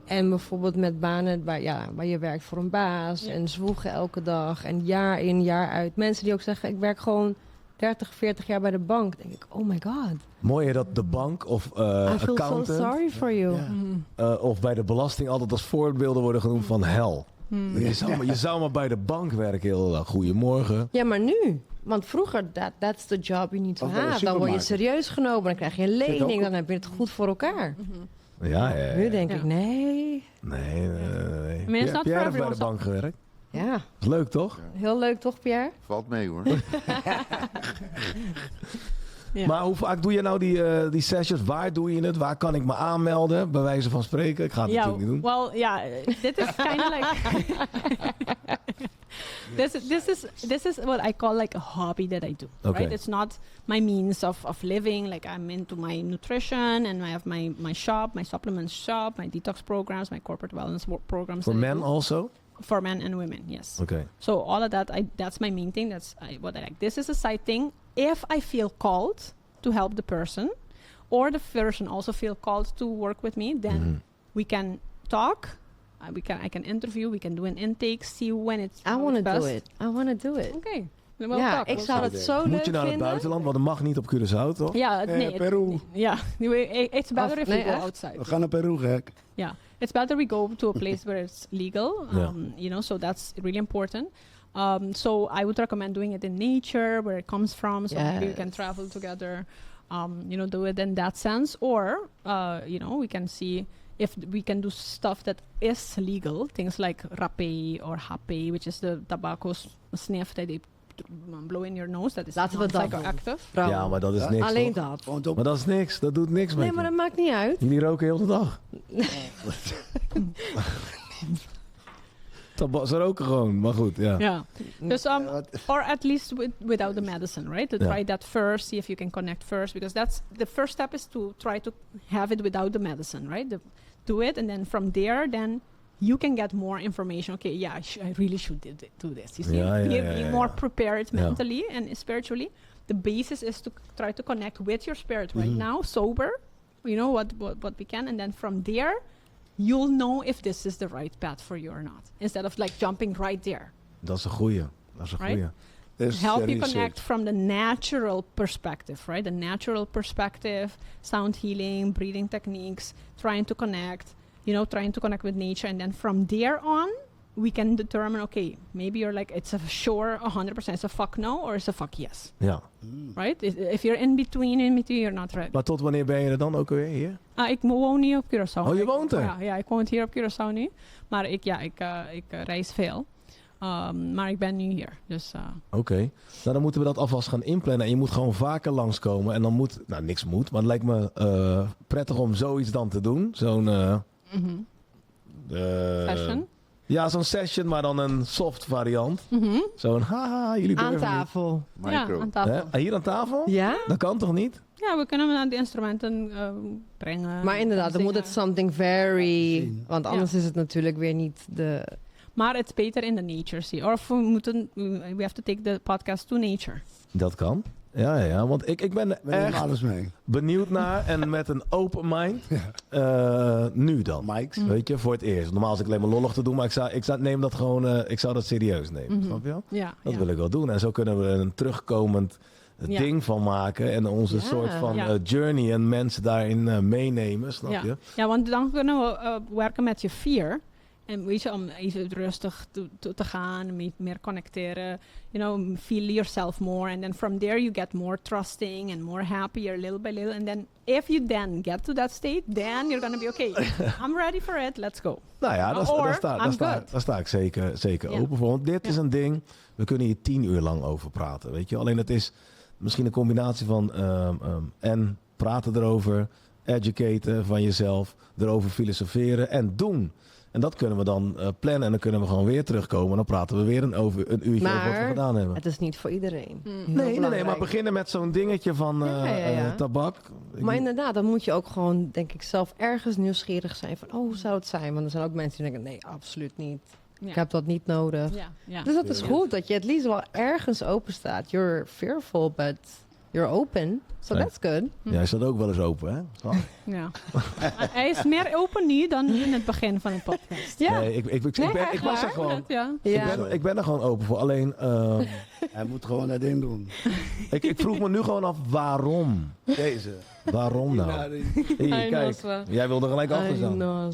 En bijvoorbeeld met banen waar je werkt voor een baas en zwoegen elke dag en jaar in, jaar uit. Mensen die ook zeggen, ik werk gewoon 30, 40 jaar bij de bank. Denk ik, oh my god. Mooi dat de bank of I feel accountant so sorry for you. of bij de belasting altijd als voorbeelden worden genoemd van hel. Je zou maar bij de bank werken heel dag. Goedemorgen. Ja, maar nu. Want vroeger, that's the job you need to have. Dan word je serieus genomen, dan krijg je een lening, dan heb je het goed voor elkaar. Ja. Nu denk ik, nee. Nee. I mean, Heb jij nog bij de bank gewerkt? Ja. Is leuk, toch? Heel leuk, toch, Pierre? Valt mee, hoor. Maar hoe vaak doe je nou die sessions? Waar doe je het? Waar kan ik me aanmelden? Bij wijze van spreken. Ik ga het natuurlijk niet doen. Well, dit is kind of like... This is what I call like a hobby that I do. Okay. Right? It's not my means of living. Like I'm into my nutrition and I have my shop, my supplements shop, my detox programs, my corporate wellness programs. For men also? For men and women, yes. Okay. So all of that, that's my main thing. That's what I like. This is a side thing. If I feel called to help the person, or the person also feel called to work with me, then we can talk. I can interview. We can do an intake. See when it's. I want to do it. I want to do it. Okay. Ja, ik zou het zo leuk vinden. Moet je naar het buitenland? Want dat mag niet op Curaçao, toch? Ja, nee. Peru. Ja, it's better if we go outside. We gaan naar Peru, gek. Yeah, it's better we go to a place where it's legal. You know, so that's really important. So I would recommend doing it in nature, where it comes from. So maybe we can travel together. You know, do it in that sense, or you know, we can see if we can do stuff that is legal, things like rapé or happé, which is the tobacco sniff that they blow in your nose. Dat is psychoactive. Ja, maar dat is niks. Alleen toch? dat. Maar dat is niks. Dat doet niks met Nee, maar je. dat maakt niet uit. Jullie roken heel de dag. Ze roken gewoon, maar goed, ja. Yeah. Dus, or at least without the medicine, right? To try that first, see if you can connect first, because that's the first step is to try to have it without the medicine, right? Do it, and then from there, then you can get more information. Okay, yeah, I really should do this. You see, be more prepared mentally and spiritually. The basis is to try to connect with your spirit right now, sober. You know what we can, and then from there, you'll know if this is the right path for you or not. Instead of like jumping right there. Dat is een goeie. Right? Help you connect from the natural perspective, right? The natural perspective, sound healing, breathing techniques, trying to connect with nature. And then from there on, we can determine, okay, maybe you're like, it's a sure 100%, it's a fuck no, or it's a fuck yes. Ja. Right? If you're in between, you're not ready. Maar tot wanneer ben je er dan ook alweer hier? Ik woon niet op Curaçao. Oh, je woont er? Ja, ik woon hier op Curaçao nu. Maar ik reis veel. Maar ik ben nu hier. Dus, Oké. Nou, dan moeten we dat alvast gaan inplannen. En je moet gewoon vaker langskomen. En dan moet... Nou, niks moet. Maar het lijkt me prettig om zoiets dan te doen. Zo'n... Session? Ja, zo'n session, maar dan een soft variant. Zo'n haha, jullie aan durven tafel. niet. Ja, aan tafel. Hier aan tafel? Ja? Dat kan toch niet? Ja, we kunnen naar de instrumenten brengen. Maar inderdaad, dan moet het something very... Want anders is het natuurlijk weer niet de... Maar het is beter in de nature, zie. Of we have to take the podcast to nature. Dat kan. Ja, want ik ben We nemen echt alles mee. benieuwd naar en met een open mind. Nu dan. Mike's. Weet je, voor het eerst. Normaal is ik alleen maar lollig te doen, maar neem dat gewoon, ik zou dat serieus nemen. Snap je wel? Ja. Dat wil ik wel doen. En zo kunnen we een terugkomend ding van maken en onze soort van journey en mensen daarin meenemen, snap je? Ja, want dan kunnen we werken met je fear. En weet je, om even rustig te gaan, meer connecteren, feel yourself more. And then from there you get more trusting and more happier little by little. And then if you then get to that state, then you're going to be okay. I'm ready for it, let's go. Nou ja, daar sta ik zeker open voor. Want dit is een ding, we kunnen hier 10 uur lang over praten, weet je. Alleen het is misschien een combinatie van en praten erover, educaten van jezelf, erover filosoferen en doen. En dat kunnen we dan plannen en dan kunnen we gewoon weer terugkomen. En dan praten we weer een uurtje over wat we gedaan hebben. Het is niet voor iedereen. Nee, maar beginnen met zo'n dingetje van tabak. Maar inderdaad, dan moet je ook gewoon, denk ik, zelf ergens nieuwsgierig zijn van, hoe zou het zijn? Want er zijn ook mensen die denken, nee, absoluut niet. Ja. Ik heb dat niet nodig. Ja. Dus dat is goed, dat je het liefst wel ergens open staat. You're fearful, but you're open. So that's good. Jij staat ook wel eens open, hè? Ja. Hij is meer open nu dan in het begin van het podcast. Ja. Nee, ik was er gewoon. Ja. Ik ben er gewoon open voor. Alleen, Hij moet gewoon dat ding doen. ik vroeg me nu gewoon af, waarom? Deze. Waarom nou? Hier, kijk, jij wilde gelijk achter staan.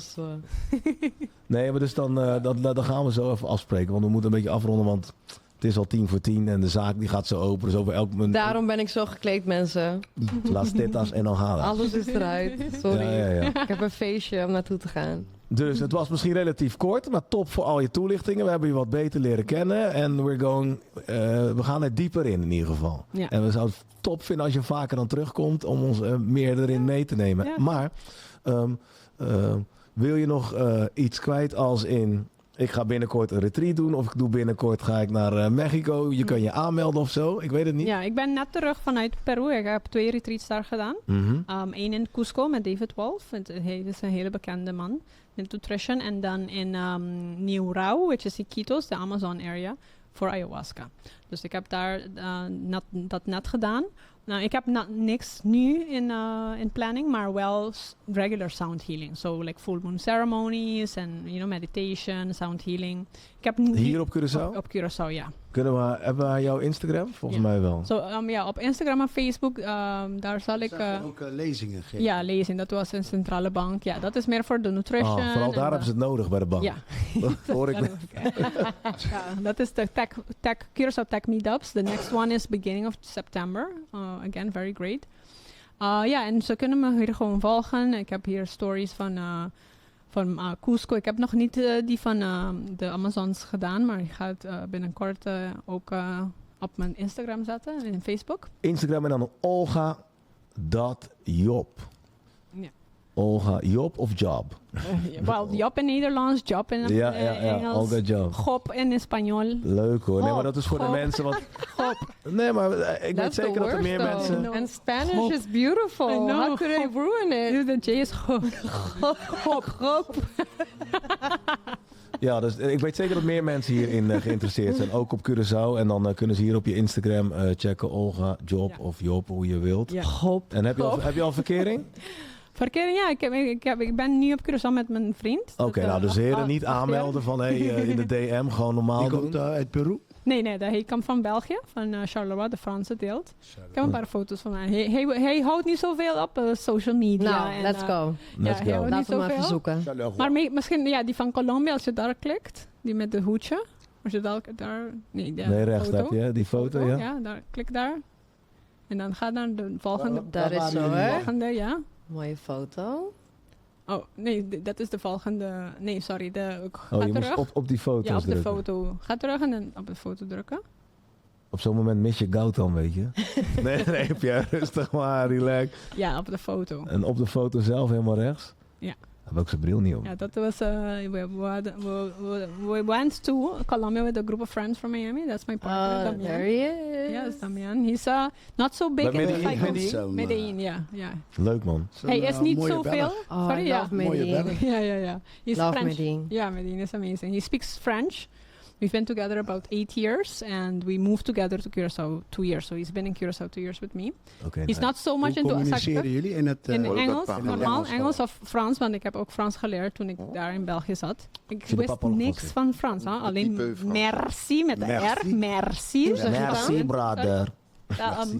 Nee, maar dus dan gaan we zo even afspreken. Want we moeten een beetje afronden, want het is al 10:10 en de zaak die gaat zo open. Dus over elk moment... Daarom ben ik zo gekleed, mensen. Las tetas en hojada. Alles is eruit. Sorry. Ja. Ik heb een feestje om naartoe te gaan. Dus het was misschien relatief kort, maar top voor al je toelichtingen. We hebben je wat beter leren kennen. En we gaan er dieper in ieder geval. Ja. En we zouden het top vinden als je vaker dan terugkomt om ons meer erin mee te nemen. Ja. Maar wil je nog iets kwijt als in... Ik ga binnenkort een retreat doen of ga ik naar Mexico. Je kan je aanmelden of zo. Ik weet het niet. Ja, ik ben net terug vanuit Peru. Ik heb 2 retreats daar gedaan. Eén in Cusco met David Wolf. Hij is een hele bekende man in nutrition. En dan in Niurau, which is Iquitos, de Amazon area, voor Ayahuasca. Dus ik heb daar dat net gedaan. Nou, ik heb niks nu in planning, maar wel regular sound healing. So like full moon ceremonies and meditation, sound healing. Ik heb hier op Curaçao? Op Curaçao, ja. Hebben we jouw Instagram? Volgens mij wel. Op Instagram en Facebook, daar zal ik... ook lezingen geven. Ja, lezing. Dat was een centrale bank. Ja, dat is meer voor de nutrition. Vooral daar hebben ze het nodig bij de bank. Ja. Dat hoor ik. Ja, dat is de Curaçao Tech Meetups. The next one is beginning of September. Again, very great. En ze kunnen me hier gewoon volgen. Ik heb hier stories van Cusco. Ik heb nog niet die van de Amazons gedaan, maar ik ga het binnenkort ook op mijn Instagram zetten en Facebook. Instagram en dan Olga.Job. Ja. Olga Job of Job? Job in Nederlands, Job in Engels. Olga Job. Job in Espanol. Leuk hoor. Nee, maar dat is voor de mensen wat... Nee, maar ik weet zeker dat er meer mensen... And Spanish is beautiful. How could I ruin it? De J is Job. Ja, dus ik weet zeker dat meer mensen hierin geïnteresseerd zijn. Ook op Curaçao. En dan kunnen ze hier op je Instagram checken. Olga Job of Job, hoe je wilt. Ja. En heb je al verkering? Verkering, ja. Ik ben nu op Curaçao met mijn vriend. Oké, nou dus heren niet aanmelden van in de DM, gewoon normaal Die doen. komt uit Peru? Nee, hij komt van België, van Charleroi, de Franse Deelt. Ik heb een paar foto's van hem. Hij houdt niet zoveel op social media. Nou, let's go. Let's go. Laten we maar even zoeken. Maar misschien, die van Colombia, als je daar klikt, die met de hoedje. Als je daar... Nee, rechts foto. heb je die foto, ja. Ja, klik daar. En dan ga naar de volgende. Daar is zo, hè? Volgende, ja. Mooie foto. Oh, nee, dat is de volgende... Nee, sorry. Je terug. moest op die foto's ja, op drukken. de foto. Ga terug en dan op de foto drukken. Op zo'n moment mis je goud dan, weet je. Nee, heb je rustig maar, relax. Ja, op de foto. En op de foto zelf helemaal rechts? Ja. Heb ik zijn bril niet op. Ja, dat was... we went to Colombia with a group of friends from Miami. That's my partner, Damian. There he is. Yes, Damian. He's not so big in the cycle. Medellin, ja. Leuk, man. Hij is niet zoveel. Sorry, ja. Medellin. Ja. He's Love French. Medellin. Ja, Medellin is amazing. He speaks French. We've been together about 8 years, and we moved together to Curaçao 2 years. So he's been in Curaçao 2 years with me. Okay, He's not so much Hoe into communiceren jullie in het... in Wordt Engels, dat normaal Engels? Engels of Frans, want ik heb ook Frans geleerd toen ik daar in België zat. Ik Je wist papa nog niks Frans van Frans, hè? alleen peu Frans. merci met de Merci. R, merci. Hoe zeg je dat? Merci, brother.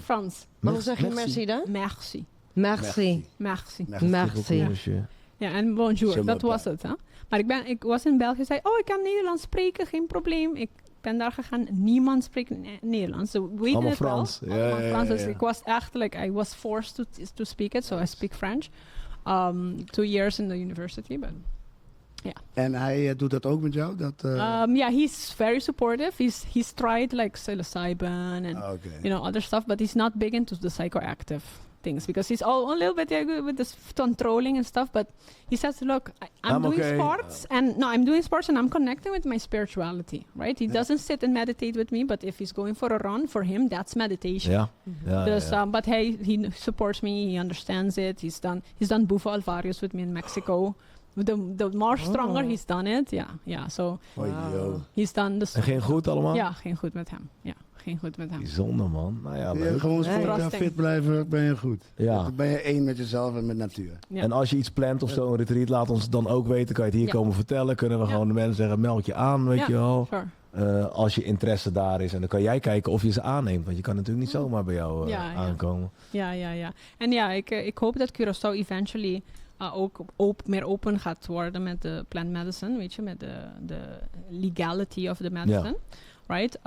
Frans, Maar hoe zeg je merci dan? merci, Merci. merci. Merci. Ja, en bonjour, Zeg dat maar was het. Hè? Maar ik was in België, zei, ik kan Nederlands spreken, geen probleem. Ik ben daar gegaan, niemand spreekt Nederlands. So we weten Allemaal het wel. Frans. Ja, Allemaal ja, Frans. ja, Dus ja. ik was echt, I was forced to speak it, so I speak French. 2 years in the university, but... En hij doet dat ook met jou? Dat, Yeah, he's very supportive. He's tried like psilocybine and other stuff, but he's not big into the psychoactive things because he's a little bit good with this controlling and stuff. But he says, "Look, I'm doing okay. sports, I'm doing sports, and I'm connecting with my spirituality. Right? He doesn't sit and meditate with me, but if he's going for a run, for him, that's meditation. Ja. Ja, Dus, ja. but he supports me. He understands it. He's done Bufo Alvarius with me in Mexico. The more stronger he's done it, yeah. So he's done the. En ging goed allemaal? Ja, ging goed met hem. Ja, ging goed met hem. Bijzonder, man. Nou ja, Ja, leuk. gewoon Nee. sport, fit blijven, ben je goed. Ja. Dan ben je één met jezelf en met natuur. Ja. En als je iets plant of zo, een retreat, laat ons dan ook weten. Kan je het hier Ja. komen vertellen? Kunnen we Ja. gewoon de mensen zeggen, meld je aan, weet Ja. je wel. Sure. Als je interesse daar is. En dan kan jij kijken of je ze aanneemt. Want je kan natuurlijk niet zomaar bij jou Ja, ja. aankomen. Ja. En ja, ik hoop dat Curaçao eventually ook meer open gaat worden met de plant medicine, weet je, met de legality of the medicine, right?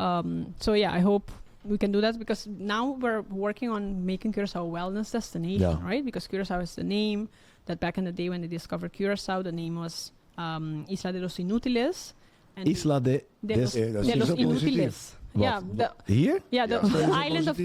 So yeah, I hope we can do that because now we're working on making Curaçao a wellness destination, right? Because Curaçao is the name that back in the day when they discovered Curaçao, the name was Isla de los Inútiles. And Isla de los Inútiles. Ja, hier? Ja, the island of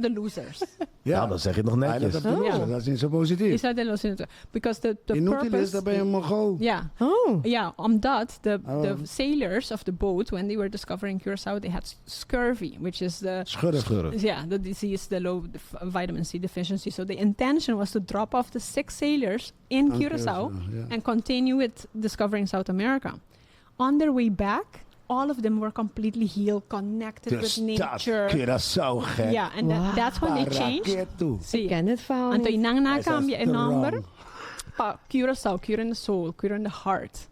the losers. Ja, dan zeg je het nog netjes. Dat is niet zo positief. Isla de los Inútiles. Because the Inútiles, purpose... daar ben je een Mongool. Ja. Oh. Ja, omdat the sailors of the boat, when they were discovering Curaçao, they had scurvy, which is the... Schurf. Yeah, the disease, the low vitamin C deficiency. So the intention was to drop off the 6 sailors in Curaçao and continue with discovering South America. On their way back, all of them were completely healed, connected with nature. Curaçao, gek. Yeah, and that's when they changed. Ik ken het verhaal En toen niet. je na cambia in number, Curaçao, cure in the soul, cure in the heart.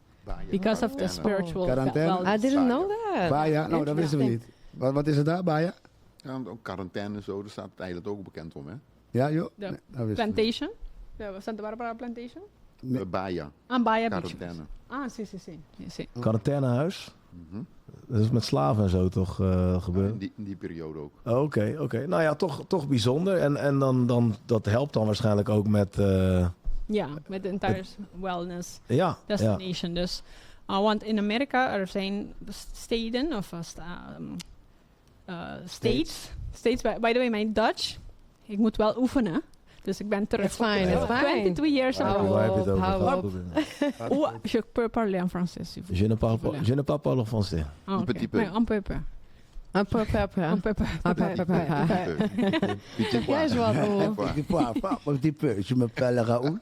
Because of the spiritual Quarantaine? I didn't know that. Baja, nou dat wisten we niet. Wat is het daar, Baja? Ja, ook quarantaine en zo, daar staat het eiland ook bekend om, hè? Ja, joh. De Nee, dat wisten we plantation. De Santa Barbara plantation. Nee. Baja, Baja Beach. quarantaine. Sí. Quarantainehuis. Dat is met slaven en zo toch gebeurd? In die periode ook. Oké. Nou ja, toch bijzonder. En dan, dat helpt dan waarschijnlijk ook met... Ja, met de entire wellness ja. destination. Dus, want in Amerika er zijn steden of states. By the way, mijn Dutch, ik moet wel oefenen. Dus ik ben terug. It's fine. 22 years Waar heb je het over gehad? Oh, je peux parler en français, s'il vous plaît. Je ne parle pas le français. Oh, okay. petit peu. Mais un peu. Un peu. Jij is wat hoor. Petit peu, je m'appelle Raoul.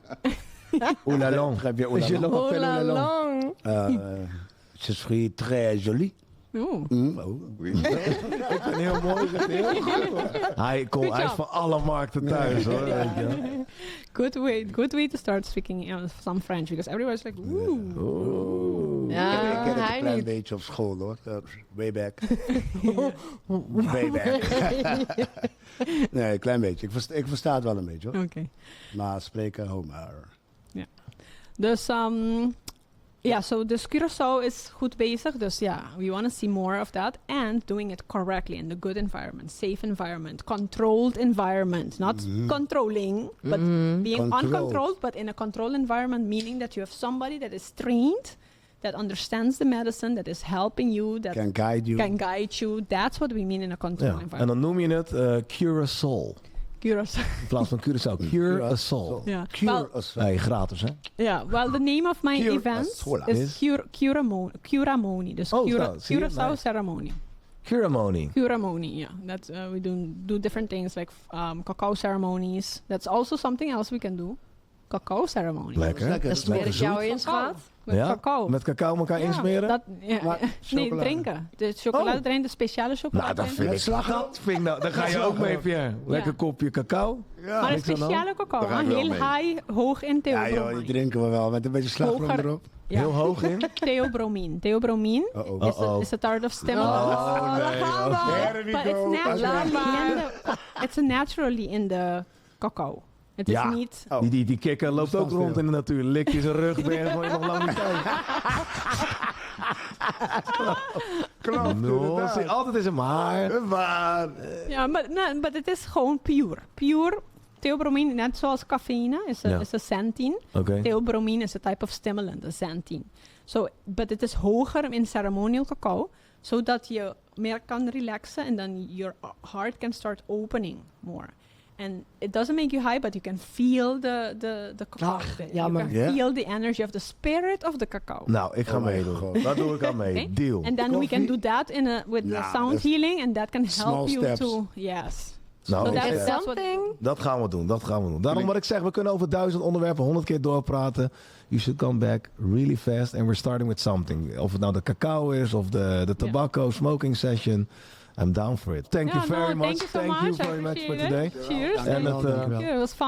Oula long. Je Oh la long. Je suis très jolie. Oh. Oui. Ik ben heel mooi. Hij is van alle markten thuis hoor. Weet je. Good way to start speaking some French because everyone's like, ooh. Ja, Ik ken het hij een klein niet. beetje op school hoor. Way back. Way back. Nee, een klein beetje. Ik versta het wel een beetje hoor. Okay. Maar spreken, homer. Dus, so dus Curaçao is goed bezig. Dus we want to see more of that. And doing it correctly in the good environment, safe environment, controlled environment. Not controlling, but being uncontrolled, but in a controlled environment, meaning that you have somebody that is trained, that understands the medicine, that is helping you, that Can guide you. That's what we mean in a controlled Ja. En environment. dan noem je het Curaçao. Curaçao. In plaats van Curaçao. Curaçao. Yeah. Nee, gratis hè? Yeah, well, the name of my event is Curamoni. Dus Curaçao ceremony. Ceremony. Curamoni, yeah. That's we do different things like cacao ceremonies. That's also something else we can do. cacao ceremony. Lekker. Dan smeer ik jou in, schat. Met cacao. Met cacao elkaar insmeren? Maar nee, chocolade. drinken. De chocolade erin, de speciale chocolade. Nou, dat erin. vind ik slagroom? Dan ga je ook mee, Pierre. Lekker kopje cacao. Ja. Maar een niks aan de hand. speciale cacao. Daar ga ik wel Heel mee. hoog in Ja theobromine. joh, die drinken we wel met een beetje slagroom Hoger. erop. Ja. Heel hoog in. Theobromine. Theobromine Uh-oh. is a start of stimulant. Oh, nee. There we But it's go. it's naturally in the cacao. Het is Ja. niet... Oh. Die kikker loopt ook rond in de natuur. Lik je zijn rug, ben je gewoon nog lang niet thuis. Klopt, No, inderdaad. altijd is een maar. Maar, Ja, maar het is gewoon pure. Pure theobromine, net zoals cafeïne, is Ja. een xanthine. Oké. Theobromine is a type of stimulant, a xanthine. But het is hoger in ceremonial cacao, zodat je meer kan relaxen en dan your heart can start opening more. And it doesn't make you high, but you can feel the cacao. Ach, you jammer. can Ja? feel the energy of the spirit of the cacao. Nou, ik ga Oh my meedoen. God. Dat doe ik aan mee. Okay. Deal. And then we can do that with the Nou, sound that's healing, and that can small help you steps. to... Yes. Nou, So ik that's zeg- what- Something. Dat gaan we doen. Daarom wat ik zeg, we kunnen over 1000 onderwerpen 100 keer doorpraten. You should come back really fast and we're starting with something. Of het nou de cacao is of de tobacco smoking session. I'm down for it. Thank you very much. Thank you so much. I very much for appreciate today. it. Cheers. En het, dankjewel. It was fun.